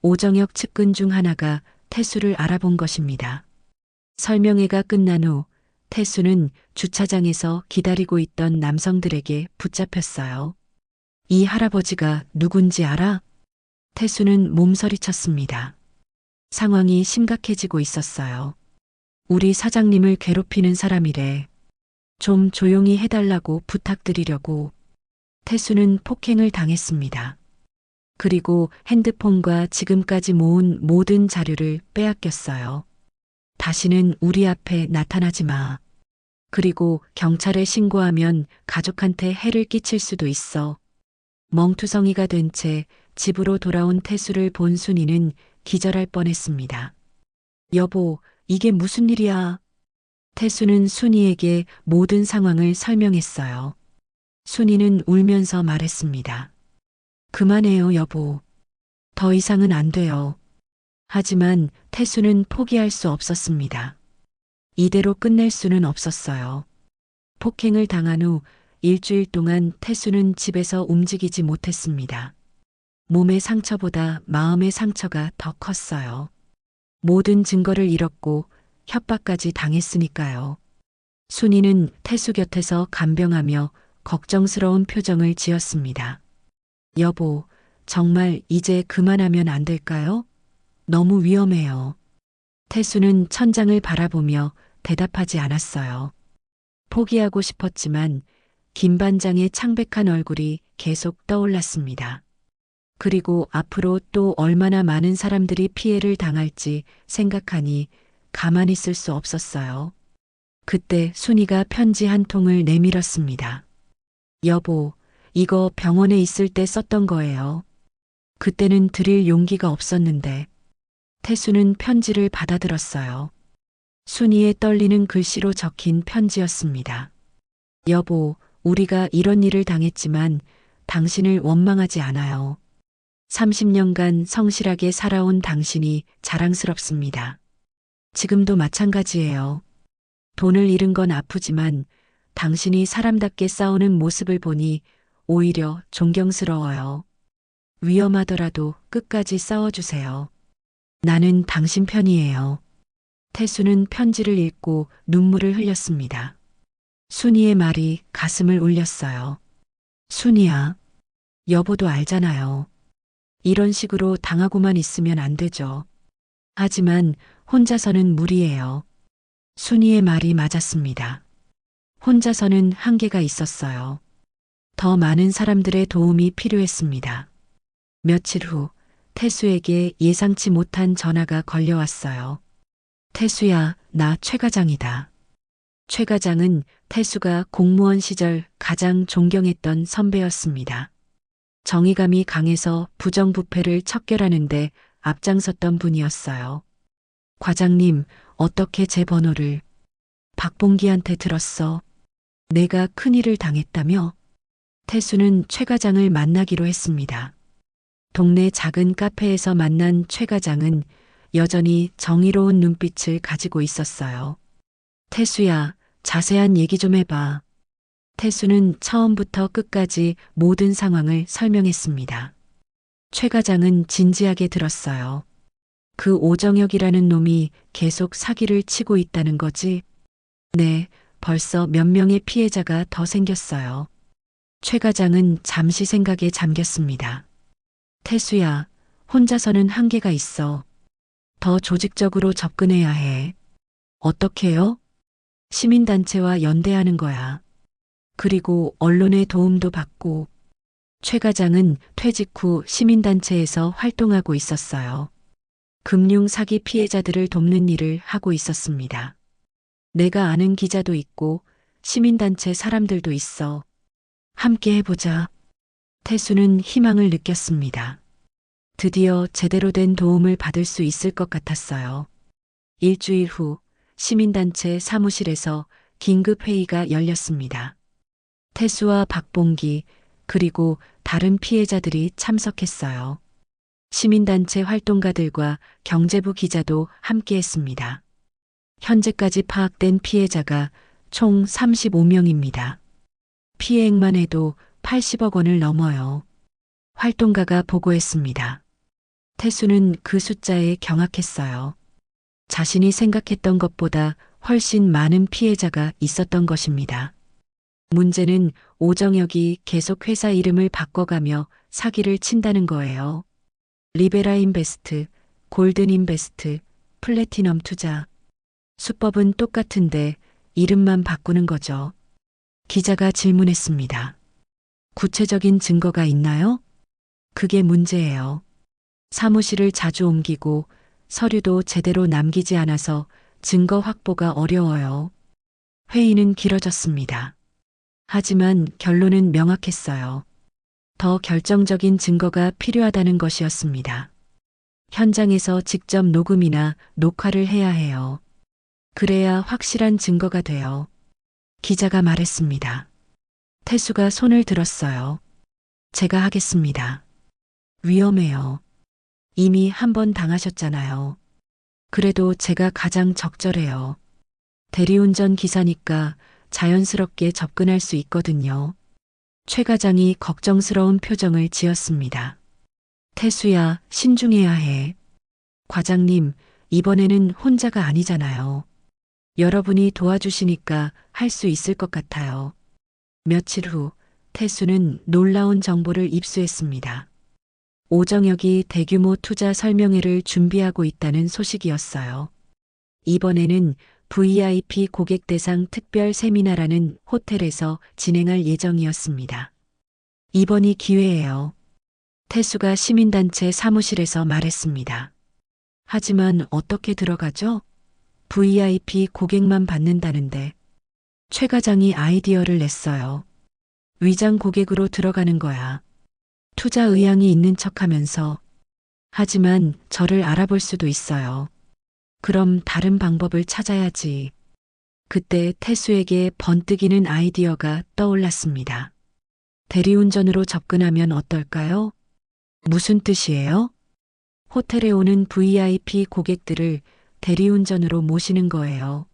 오정혁 측근 중 하나가 태수를 알아본 것입니다. 설명회가 끝난 후 태수는 주차장에서 기다리고 있던 남성들에게 붙잡혔어요. 이 할아버지가 누군지 알아? 태수는 몸서리쳤습니다. 상황이 심각해지고 있었어요. 우리 사장님을 괴롭히는 사람이래. 좀 조용히 해달라고 부탁드리려고. 태수는 폭행을 당했습니다. 그리고 핸드폰과 지금까지 모은 모든 자료를 빼앗겼어요. 다시는 우리 앞에 나타나지 마. 그리고 경찰에 신고하면 가족한테 해를 끼칠 수도 있어. 멍투성이가 된 채 집으로 돌아온 태수를 본 순이는 기절할 뻔했습니다. 여보, 이게 무슨 일이야? 태수는 순이에게 모든 상황을 설명했어요. 순이는 울면서 말했습니다. 그만해요, 여보. 더 이상은 안 돼요. 하지만 태수는 포기할 수 없었습니다. 이대로 끝낼 수는 없었어요. 폭행을 당한 후 일주일 동안 태수는 집에서 움직이지 못했습니다. 몸의 상처보다 마음의 상처가 더 컸어요. 모든 증거를 잃었고 협박까지 당했으니까요. 순이는 태수 곁에서 간병하며 걱정스러운 표정을 지었습니다. 여보, 정말 이제 그만하면 안 될까요? 너무 위험해요. 태수는 천장을 바라보며 대답하지 않았어요. 포기하고 싶었지만 김 반장의 창백한 얼굴이 계속 떠올랐습니다. 그리고 앞으로 또 얼마나 많은 사람들이 피해를 당할지 생각하니 가만히 있을 수 없었어요. 그때 순이가 편지 한 통을 내밀었습니다. 여보, 이거 병원에 있을 때 썼던 거예요. 그때는 드릴 용기가 없었는데. 태수는 편지를 받아들었어요. 순이의 떨리는 글씨로 적힌 편지였습니다. 여보, 우리가 이런 일을 당했지만 당신을 원망하지 않아요. 30년간 성실하게 살아온 당신이 자랑스럽습니다. 지금도 마찬가지예요. 돈을 잃은 건 아프지만 당신이 사람답게 싸우는 모습을 보니 오히려 존경스러워요. 위험하더라도 끝까지 싸워주세요. 나는 당신 편이에요. 태수는 편지를 읽고 눈물을 흘렸습니다. 순이의 말이 가슴을 울렸어요. 순이야, 여보도 알잖아요. 이런 식으로 당하고만 있으면 안 되죠. 하지만 혼자서는 무리예요. 순이의 말이 맞았습니다. 혼자서는 한계가 있었어요. 더 많은 사람들의 도움이 필요했습니다. 며칠 후 태수에게 예상치 못한 전화가 걸려왔어요. 태수야, 나 최 과장이다. 최 과장은 태수가 공무원 시절 가장 존경했던 선배였습니다. 정의감이 강해서 부정부패를 척결하는데 앞장섰던 분이었어요. 과장님, 어떻게 제 번호를 박봉기한테 들었어? 내가 큰일을 당했다며? 태수는 최 과장을 만나기로 했습니다. 동네 작은 카페에서 만난 최 과장은 여전히 정의로운 눈빛을 가지고 있었어요. 태수야, 자세한 얘기 좀 해봐. 태수는 처음부터 끝까지 모든 상황을 설명했습니다. 최 과장은 진지하게 들었어요. 그 오정혁이라는 놈이 계속 사기를 치고 있다는 거지? 네, 벌써 몇 명의 피해자가 더 생겼어요. 최 과장은 잠시 생각에 잠겼습니다. 태수야, 혼자서는 한계가 있어. 더 조직적으로 접근해야 해. 어떻게요? 시민단체와 연대하는 거야. 그리고 언론의 도움도 받고. 최 과장은 퇴직 후 시민단체에서 활동하고 있었어요. 금융 사기 피해자들을 돕는 일을 하고 있었습니다. 내가 아는 기자도 있고 시민단체 사람들도 있어. 함께 해보자. 태수는 희망을 느꼈습니다. 드디어 제대로 된 도움을 받을 수 있을 것 같았어요. 일주일 후 시민단체 사무실에서 긴급회의가 열렸습니다. 태수와 박봉기 그리고 다른 피해자들이 참석했어요. 시민단체 활동가들과 경제부 기자도 함께했습니다. 현재까지 파악된 피해자가 총 35명입니다. 피해액만 해도 80억 원을 넘어요. 활동가가 보고했습니다. 태수는 그 숫자에 경악했어요. 자신이 생각했던 것보다 훨씬 많은 피해자가 있었던 것입니다. 문제는 오정혁이 계속 회사 이름을 바꿔가며 사기를 친다는 거예요. 리베라 인베스트, 골든 인베스트, 플래티넘 투자. 수법은 똑같은데 이름만 바꾸는 거죠. 기자가 질문했습니다. 구체적인 증거가 있나요? 그게 문제예요. 사무실을 자주 옮기고 서류도 제대로 남기지 않아서 증거 확보가 어려워요. 회의는 길어졌습니다. 하지만 결론은 명확했어요. 더 결정적인 증거가 필요하다는 것이었습니다. 현장에서 직접 녹음이나 녹화를 해야 해요. 그래야 확실한 증거가 돼요. 기자가 말했습니다. 태수가 손을 들었어요. 제가 하겠습니다. 위험해요. 이미 한 번 당하셨잖아요. 그래도 제가 가장 적절해요. 대리운전 기사니까 자연스럽게 접근할 수 있거든요. 최 과장이 걱정스러운 표정을 지었습니다. 태수야, 신중해야 해. 과장님, 이번에는 혼자가 아니잖아요. 여러분이 도와주시니까 할 수 있을 것 같아요. 며칠 후 태수는 놀라운 정보를 입수했습니다. 오정혁이 대규모 투자 설명회를 준비하고 있다는 소식이었어요. 이번에는 VIP 고객 대상 특별 세미나라는 호텔에서 진행할 예정이었습니다. 이번이 기회예요. 태수가 시민단체 사무실에서 말했습니다. 하지만 어떻게 들어가죠? VIP 고객만 받는다는데. 최 과장이 아이디어를 냈어요. 위장 고객으로 들어가는 거야. 투자 의향이 있는 척하면서. 하지만 저를 알아볼 수도 있어요. 그럼 다른 방법을 찾아야지. 그때 태수에게 번뜩이는 아이디어가 떠올랐습니다. 대리운전으로 접근하면 어떨까요? 무슨 뜻이에요? 호텔에 오는 VIP 고객들을 대리운전으로 모시는 거예요.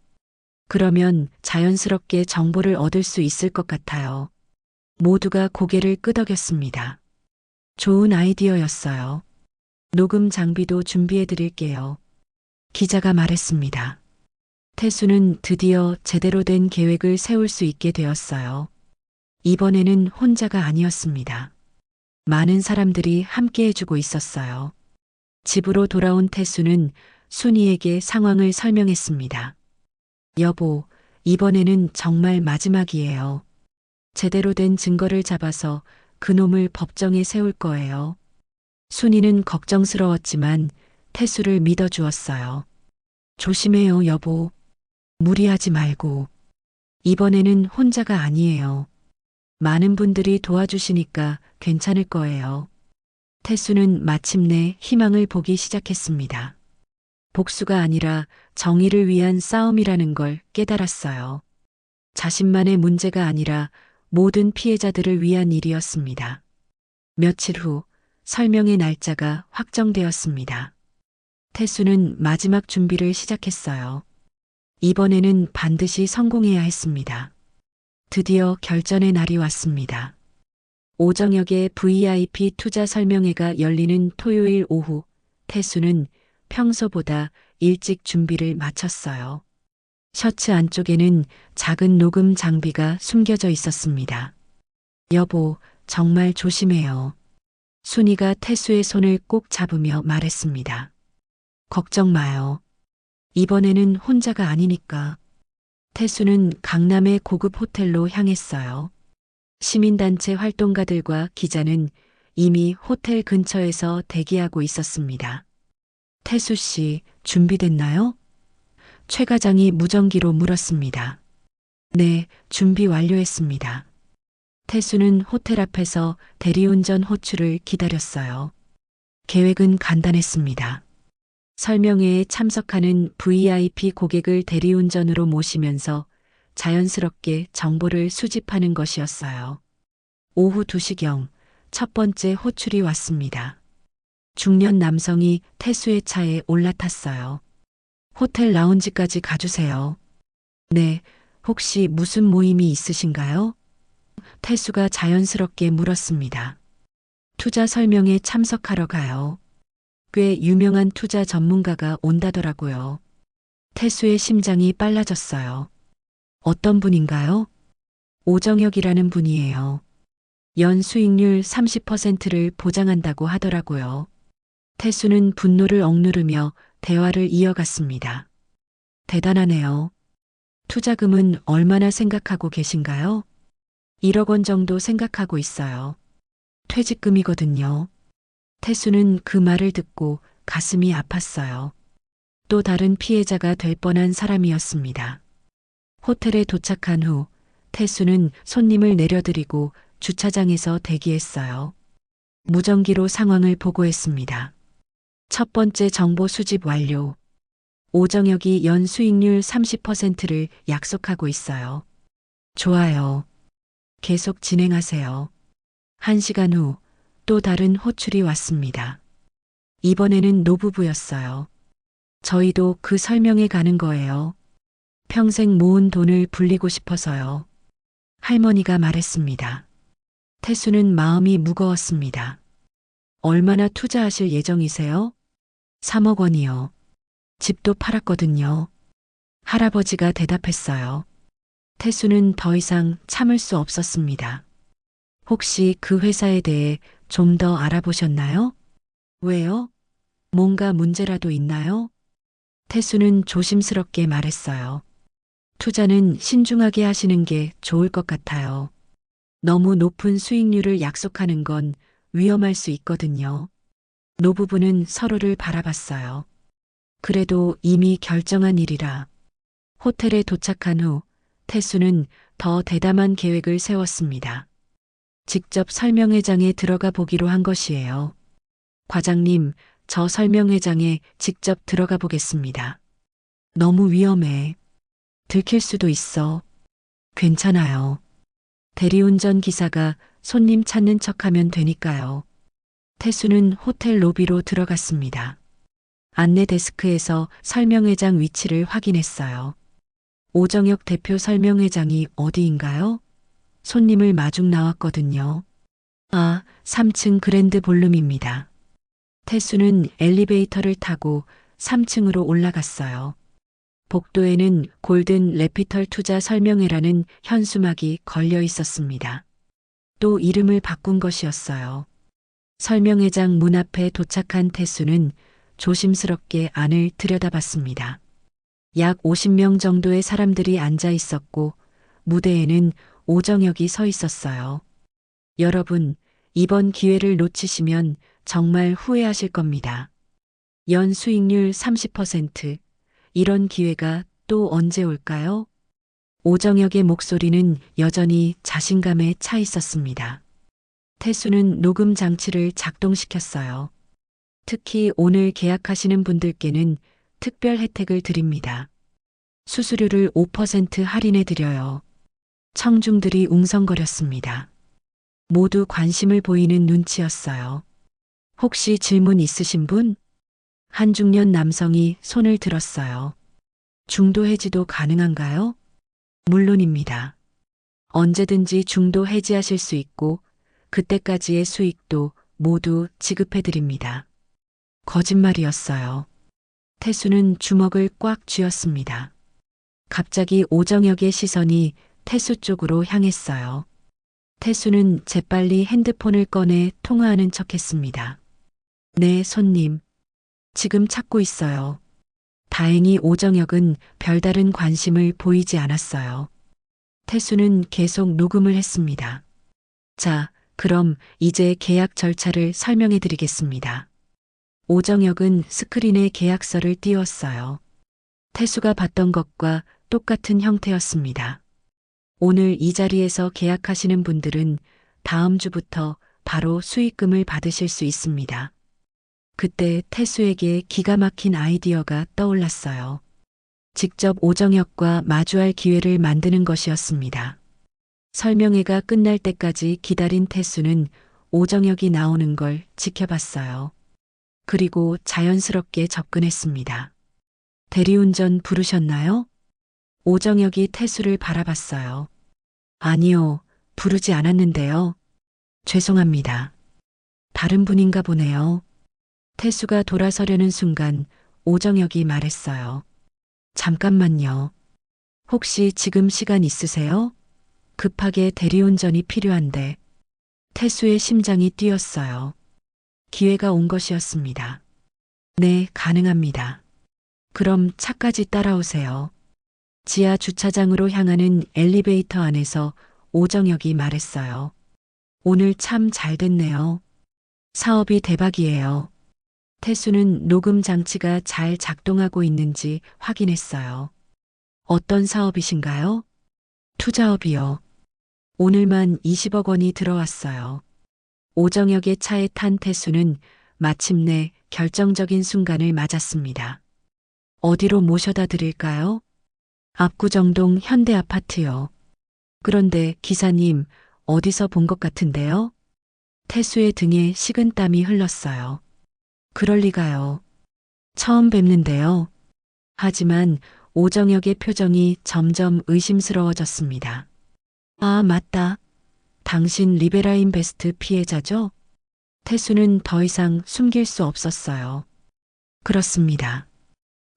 그러면 자연스럽게 정보를 얻을 수 있을 것 같아요. 모두가 고개를 끄덕였습니다. 좋은 아이디어였어요. 녹음 장비도 준비해 드릴게요. 기자가 말했습니다. 태수는 드디어 제대로 된 계획을 세울 수 있게 되었어요. 이번에는 혼자가 아니었습니다. 많은 사람들이 함께 해주고 있었어요. 집으로 돌아온 태수는 순이에게 상황을 설명했습니다. 여보, 이번에는 정말 마지막이에요. 제대로 된 증거를 잡아서 그놈을 법정에 세울 거예요. 순이는 걱정스러웠지만 태수를 믿어주었어요. 조심해요, 여보. 무리하지 말고. 이번에는 혼자가 아니에요. 많은 분들이 도와주시니까 괜찮을 거예요. 태수는 마침내 희망을 보기 시작했습니다. 복수가 아니라 정의를 위한 싸움이라는 걸 깨달았어요. 자신만의 문제가 아니라 모든 피해자들을 위한 일이었습니다. 며칠 후 설명의 날짜가 확정되었습니다. 태수는 마지막 준비를 시작했어요. 이번에는 반드시 성공해야 했습니다. 드디어 결전의 날이 왔습니다. 오정역의 VIP 투자 설명회가 열리는 토요일 오후, 태수는 평소보다 일찍 준비를 마쳤어요. 셔츠 안쪽에는 작은 녹음 장비가 숨겨져 있었습니다. 여보, 정말 조심해요. 순이가 태수의 손을 꼭 잡으며 말했습니다. 걱정 마요. 이번에는 혼자가 아니니까. 태수는 강남의 고급 호텔로 향했어요. 시민단체 활동가들과 기자는 이미 호텔 근처에서 대기하고 있었습니다. 태수 씨, 준비됐나요? 최 과장이 무전기로 물었습니다. 네, 준비 완료했습니다. 태수는 호텔 앞에서 대리운전 호출을 기다렸어요. 계획은 간단했습니다. 설명회에 참석하는 VIP 고객을 대리운전으로 모시면서 자연스럽게 정보를 수집하는 것이었어요. 오후 2시경 첫 번째 호출이 왔습니다. 중년 남성이 태수의 차에 올라탔어요. 호텔 라운지까지 가주세요. 네, 혹시 무슨 모임이 있으신가요? 태수가 자연스럽게 물었습니다. 투자 설명에 참석하러 가요. 꽤 유명한 투자 전문가가 온다더라고요. 태수의 심장이 빨라졌어요. 어떤 분인가요? 오정혁이라는 분이에요. 연 수익률 30%를 보장한다고 하더라고요. 태수는 분노를 억누르며 대화를 이어갔습니다. 대단하네요. 투자금은 얼마나 생각하고 계신가요? 1억 원 정도 생각하고 있어요. 퇴직금이거든요. 태수는 그 말을 듣고 가슴이 아팠어요. 또 다른 피해자가 될 뻔한 사람이었습니다. 호텔에 도착한 후 태수는 손님을 내려드리고 주차장에서 대기했어요. 무전기로 상황을 보고했습니다. 첫 번째 정보 수집 완료. 오정혁이 연 수익률 30%를 약속하고 있어요. 좋아요. 계속 진행하세요. 1시간 후 또 다른 호출이 왔습니다. 이번에는 노부부였어요. 저희도 그 설명에 가는 거예요. 평생 모은 돈을 불리고 싶어서요. 할머니가 말했습니다. 태수는 마음이 무거웠습니다. 얼마나 투자하실 예정이세요? 3억 원이요. 집도 팔았거든요. 할아버지가 대답했어요. 태수는 더 이상 참을 수 없었습니다. 혹시 그 회사에 대해 좀 더 알아보셨나요? 왜요? 뭔가 문제라도 있나요? 태수는 조심스럽게 말했어요. 투자는 신중하게 하시는 게 좋을 것 같아요. 너무 높은 수익률을 약속하는 건 위험할 수 있거든요. 노부부는 서로를 바라봤어요. 그래도 이미 결정한 일이라. 호텔에 도착한 후 태수는 더 대담한 계획을 세웠습니다. 직접 설명회장에 들어가 보기로 한 것이에요. 과장님, 저 설명회장에 직접 들어가 보겠습니다. 너무 위험해. 들킬 수도 있어. 괜찮아요. 대리운전 기사가 손님 찾는 척하면 되니까요. 태수는 호텔 로비로 들어갔습니다. 안내 데스크에서 설명회장 위치를 확인했어요. 오정혁 대표 설명회장이 어디인가요? 손님을 마중 나왔거든요. 아, 3층 그랜드 볼룸입니다. 태수는 엘리베이터를 타고 3층으로 올라갔어요. 복도에는 골든 레피털 투자 설명회라는 현수막이 걸려 있었습니다. 또 이름을 바꾼 것이었어요. 설명회장 문 앞에 도착한 태수는 조심스럽게 안을 들여다봤습니다. 약 50명 정도의 사람들이 앉아 있었고 무대에는 오정혁이 서 있었어요. 여러분, 이번 기회를 놓치시면 정말 후회하실 겁니다. 연 수익률 30%. 이런 기회가 또 언제 올까요? 오정혁의 목소리는 여전히 자신감에 차 있었습니다. 태수는 녹음 장치를 작동시켰어요. 특히 오늘 계약하시는 분들께는 특별 혜택을 드립니다. 수수료를 5% 할인해 드려요. 청중들이 웅성거렸습니다. 모두 관심을 보이는 눈치였어요. 혹시 질문 있으신 분? 한 중년 남성이 손을 들었어요. 중도 해지도 가능한가요? 물론입니다. 언제든지 중도 해지하실 수 있고 그때까지의 수익도 모두 지급해 드립니다. 거짓말이었어요. 태수는 주먹을 꽉 쥐었습니다. 갑자기 오정혁의 시선이 태수 쪽으로 향했어요. 태수는 재빨리 핸드폰을 꺼내 통화하는 척했습니다. 네, 손님. 지금 찾고 있어요. 다행히 오정혁은 별다른 관심을 보이지 않았어요. 태수는 계속 녹음을 했습니다. 자, 그럼 이제 계약 절차를 설명해 드리겠습니다. 오정혁은 스크린에 계약서를 띄웠어요. 태수가 봤던 것과 똑같은 형태였습니다. 오늘 이 자리에서 계약하시는 분들은 다음 주부터 바로 수익금을 받으실 수 있습니다. 그때 태수에게 기가 막힌 아이디어가 떠올랐어요. 직접 오정혁과 마주할 기회를 만드는 것이었습니다. 설명회가 끝날 때까지 기다린 태수는 오정혁이 나오는 걸 지켜봤어요. 그리고 자연스럽게 접근했습니다. 대리운전 부르셨나요? 오정혁이 태수를 바라봤어요. 아니요, 부르지 않았는데요. 죄송합니다. 다른 분인가 보네요. 태수가 돌아서려는 순간 오정혁이 말했어요. 잠깐만요. 혹시 지금 시간 있으세요? 급하게 대리운전이 필요한데. 태수의 심장이 뛰었어요. 기회가 온 것이었습니다. 네, 가능합니다. 그럼 차까지 따라오세요. 지하 주차장으로 향하는 엘리베이터 안에서 오정혁이 말했어요. 오늘 참 잘 됐네요. 사업이 대박이에요. 태수는 녹음 장치가 잘 작동하고 있는지 확인했어요. 어떤 사업이신가요? 투자업이요. 오늘만 20억 원이 들어왔어요. 오정혁의 차에 탄 태수는 마침내 결정적인 순간을 맞았습니다. 어디로 모셔다 드릴까요? 압구정동 현대아파트요. 그런데 기사님, 어디서 본 것 같은데요? 태수의 등에 식은땀이 흘렀어요. 그럴 리가요. 처음 뵙는데요. 하지만 오정혁의 표정이 점점 의심스러워졌습니다. 아, 맞다. 당신 리베라인베스트 피해자죠? 태수는 더 이상 숨길 수 없었어요. 그렇습니다.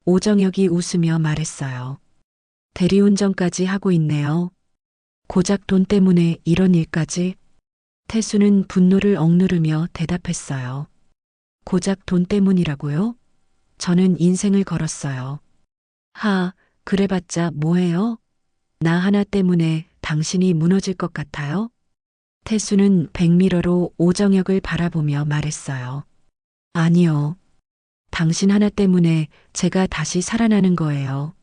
오정혁이 웃으며 말했어요. 대리운전까지 하고 있네요. 고작 돈 때문에 이런 일까지? 태수는 분노를 억누르며 대답했어요. 고작 돈 때문이라고요? 저는 인생을 걸었어요. 하, 그래봤자 뭐해요? 나 하나 때문에 당신이 무너질 것 같아요? 태수는 백미러로 오정혁을 바라보며 말했어요. 아니요. 당신 하나 때문에 제가 다시 살아나는 거예요.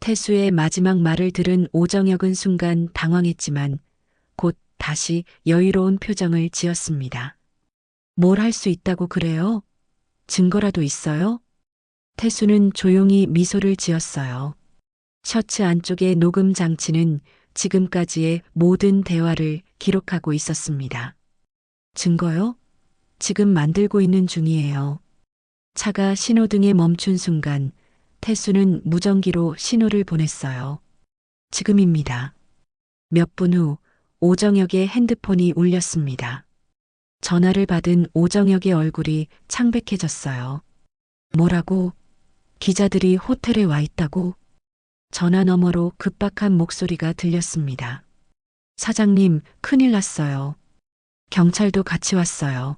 태수의 마지막 말을 들은 오정혁은 순간 당황했지만 곧 다시 여유로운 표정을 지었습니다. 뭘 할 수 있다고 그래요? 증거라도 있어요? 태수는 조용히 미소를 지었어요. 셔츠 안쪽의 녹음 장치는 지금까지의 모든 대화를 기록하고 있었습니다. 증거요? 지금 만들고 있는 중이에요. 차가 신호등에 멈춘 순간 태수는 무전기로 신호를 보냈어요. 지금입니다. 몇 분 후 오정혁의 핸드폰이 울렸습니다. 전화를 받은 오정혁의 얼굴이 창백해졌어요. 뭐라고? 기자들이 호텔에 와 있다고? 전화 너머로 급박한 목소리가 들렸습니다. 사장님, 큰일 났어요. 경찰도 같이 왔어요.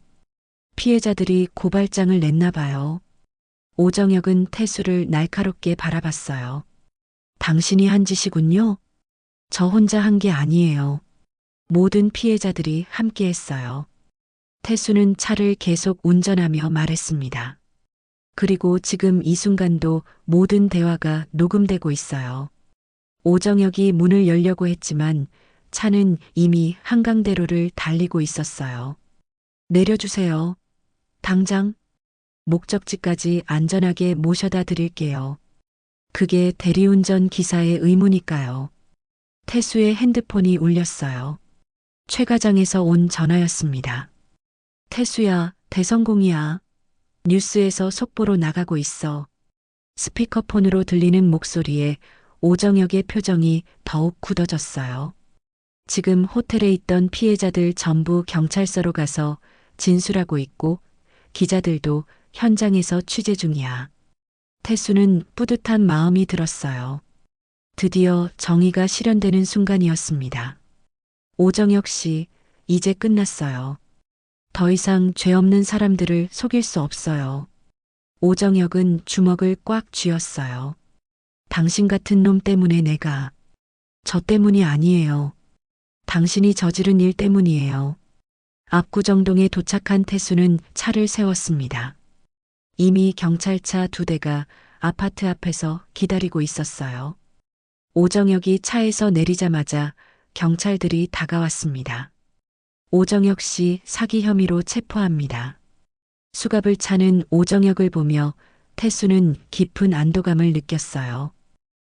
피해자들이 고발장을 냈나 봐요. 오정혁은 태수를 날카롭게 바라봤어요. 당신이 한 짓이군요. 저 혼자 한 게 아니에요. 모든 피해자들이 함께 했어요. 태수는 차를 계속 운전하며 말했습니다. 그리고 지금 이 순간도 모든 대화가 녹음되고 있어요. 오정혁이 문을 열려고 했지만 차는 이미 한강대로를 달리고 있었어요. 내려주세요. 당장 목적지까지 안전하게 모셔다 드릴게요. 그게 대리운전 기사의 의무니까요. 태수의 핸드폰이 울렸어요. 최 과장에서 온 전화였습니다. 태수야, 대성공이야. 뉴스에서 속보로 나가고 있어. 스피커폰으로 들리는 목소리에 오정혁의 표정이 더욱 굳어졌어요. 지금 호텔에 있던 피해자들 전부 경찰서로 가서 진술하고 있고 기자들도 현장에서 취재 중이야. 태수는 뿌듯한 마음이 들었어요. 드디어 정의가 실현되는 순간이었습니다. 오정혁 씨, 이제 끝났어요. 더 이상 죄 없는 사람들을 속일 수 없어요. 오정혁은 주먹을 꽉 쥐었어요. 당신 같은 놈 때문에 내가. 저 때문이 아니에요. 당신이 저지른 일 때문이에요. 압구정동에 도착한 태수는 차를 세웠습니다. 이미 경찰차 2대가 아파트 앞에서 기다리고 있었어요. 오정혁이 차에서 내리자마자 경찰들이 다가왔습니다. 오정혁 씨 사기 혐의로 체포합니다. 수갑을 차는 오정혁을 보며 태수는 깊은 안도감을 느꼈어요.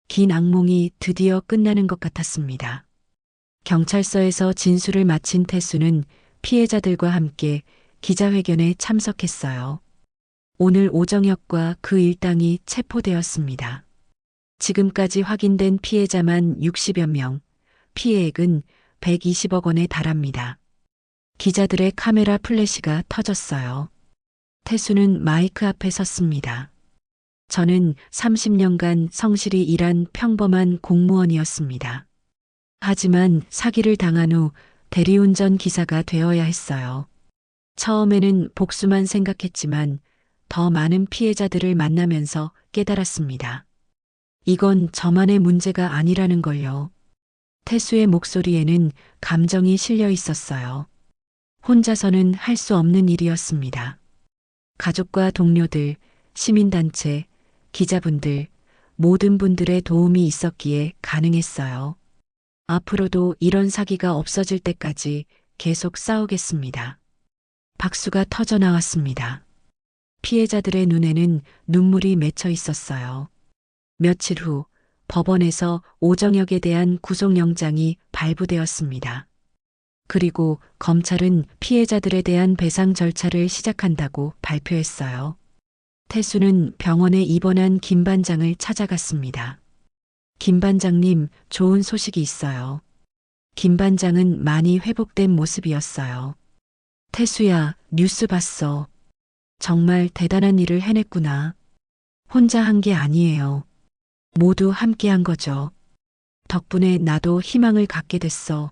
긴 악몽이 드디어 끝나는 것 같았습니다. 경찰서에서 진술을 마친 태수는 피해자들과 함께 기자회견에 참석했어요. 오늘 오정혁과 그 일당이 체포되었습니다. 지금까지 확인된 피해자만 60여 명, 피해액은 120억 원에 달합니다. 기자들의 카메라 플래시가 터졌어요. 태수는 마이크 앞에 섰습니다. 저는 30년간 성실히 일한 평범한 공무원이었습니다. 하지만 사기를 당한 후 대리운전 기사가 되어야 했어요. 처음에는 복수만 생각했지만 더 많은 피해자들을 만나면서 깨달았습니다. 이건 저만의 문제가 아니라는 걸요. 태수의 목소리에는 감정이 실려 있었어요. 혼자서는 할 수 없는 일이었습니다. 가족과 동료들, 시민단체, 기자분들, 모든 분들의 도움이 있었기에 가능했어요. 앞으로도 이런 사기가 없어질 때까지 계속 싸우겠습니다. 박수가 터져 나왔습니다. 피해자들의 눈에는 눈물이 맺혀 있었어요. 며칠 후 법원에서 오정혁에 대한 구속영장이 발부되었습니다. 그리고 검찰은 피해자들에 대한 배상 절차를 시작한다고 발표했어요. 태수는 병원에 입원한 김 반장을 찾아갔습니다. 김 반장님, 좋은 소식이 있어요. 김 반장은 많이 회복된 모습이었어요. 태수야, 뉴스 봤어. 정말 대단한 일을 해냈구나. 혼자 한 게 아니에요. 모두 함께 한 거죠. 덕분에 나도 희망을 갖게 됐어.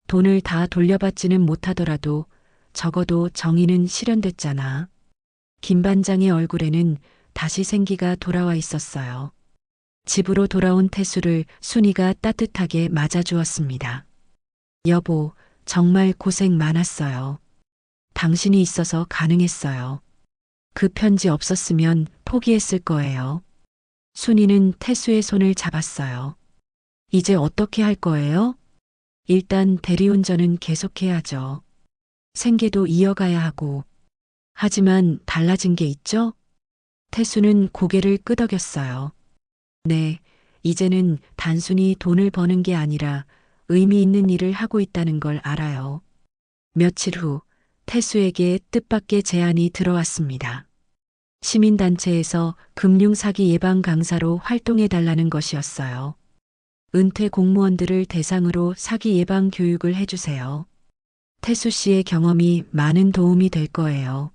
돈을 다 돌려받지는 못하더라도 적어도 정의는 실현됐잖아. 김 반장의 얼굴에는 다시 생기가 돌아와 있었어요. 집으로 돌아온 태수를 순이가 따뜻하게 맞아주었습니다. 여보, 정말 고생 많았어요. 당신이 있어서 가능했어요. 그 편지 없었으면 포기했을 거예요. 순이는 태수의 손을 잡았어요. 이제 어떻게 할 거예요? 일단 대리운전은 계속해야죠. 생계도 이어가야 하고. 하지만 달라진 게 있죠? 태수는 고개를 끄덕였어요. 네, 이제는 단순히 돈을 버는 게 아니라 의미 있는 일을 하고 있다는 걸 알아요. 며칠 후 태수에게 뜻밖의 제안이 들어왔습니다. 시민단체에서 금융사기 예방 강사로 활동해달라는 것이었어요. 은퇴 공무원들을 대상으로 사기 예방 교육을 해주세요. 태수 씨의 경험이 많은 도움이 될 거예요.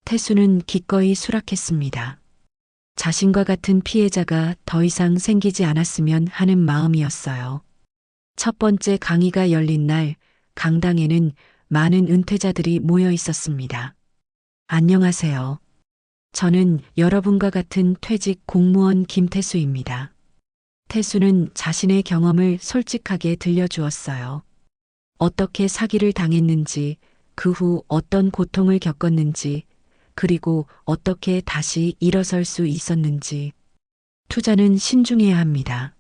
태수는 기꺼이 수락했습니다. 자신과 같은 피해자가 더 이상 생기지 않았으면 하는 마음이었어요. 첫 번째 강의가 열린 날 강당에는 많은 은퇴자들이 모여 있었습니다. 안녕하세요. 저는 여러분과 같은 퇴직 공무원 김태수입니다. 태수는 자신의 경험을 솔직하게 들려주었어요. 어떻게 사기를 당했는지, 그 후 어떤 고통을 겪었는지, 그리고 어떻게 다시 일어설 수 있었는지. 투자는 신중해야 합니다.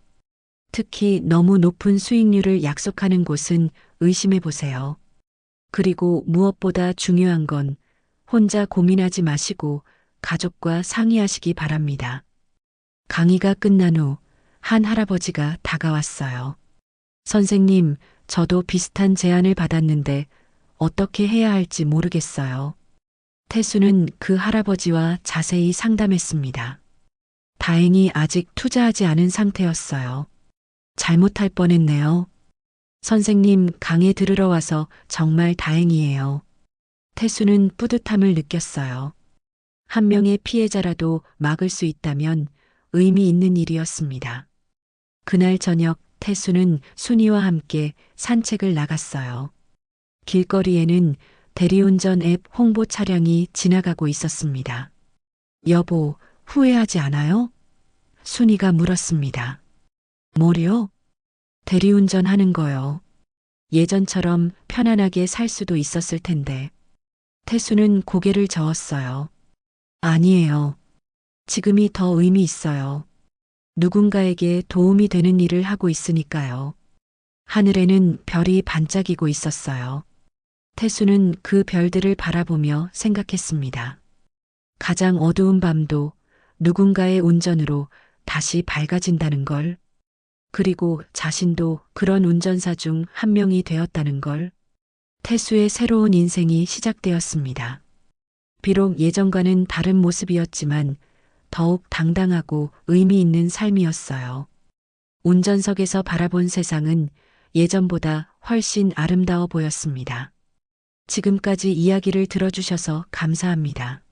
특히 너무 높은 수익률을 약속하는 곳은 의심해 보세요. 그리고 무엇보다 중요한 건 혼자 고민하지 마시고 가족과 상의하시기 바랍니다. 강의가 끝난 후 한 할아버지가 다가왔어요. 선생님, 저도 비슷한 제안을 받았는데 어떻게 해야 할지 모르겠어요. 태수는 그 할아버지와 자세히 상담했습니다. 다행히 아직 투자하지 않은 상태였어요. 잘못할 뻔했네요. 선생님, 강의 들으러 와서 정말 다행이에요. 태수는 뿌듯함을 느꼈어요. 한 명의 피해자라도 막을 수 있다면 의미 있는 일이었습니다. 그날 저녁 태수는 순이와 함께 산책을 나갔어요. 길거리에는 대리운전 앱 홍보 차량이 지나가고 있었습니다. 여보, 후회하지 않아요? 순이가 물었습니다. 뭐요? 대리운전 하는 거요. 예전처럼 편안하게 살 수도 있었을 텐데. 태수는 고개를 저었어요. 아니에요. 지금이 더 의미 있어요. 누군가에게 도움이 되는 일을 하고 있으니까요. 하늘에는 별이 반짝이고 있었어요. 태수는 그 별들을 바라보며 생각했습니다. 가장 어두운 밤도 누군가의 운전으로 다시 밝아진다는 걸, 그리고 자신도 그런 운전사 중 한 명이 되었다는 걸. 태수의 새로운 인생이 시작되었습니다. 비록 예전과는 다른 모습이었지만 더욱 당당하고 의미 있는 삶이었어요. 운전석에서 바라본 세상은 예전보다 훨씬 아름다워 보였습니다. 지금까지 이야기를 들어주셔서 감사합니다.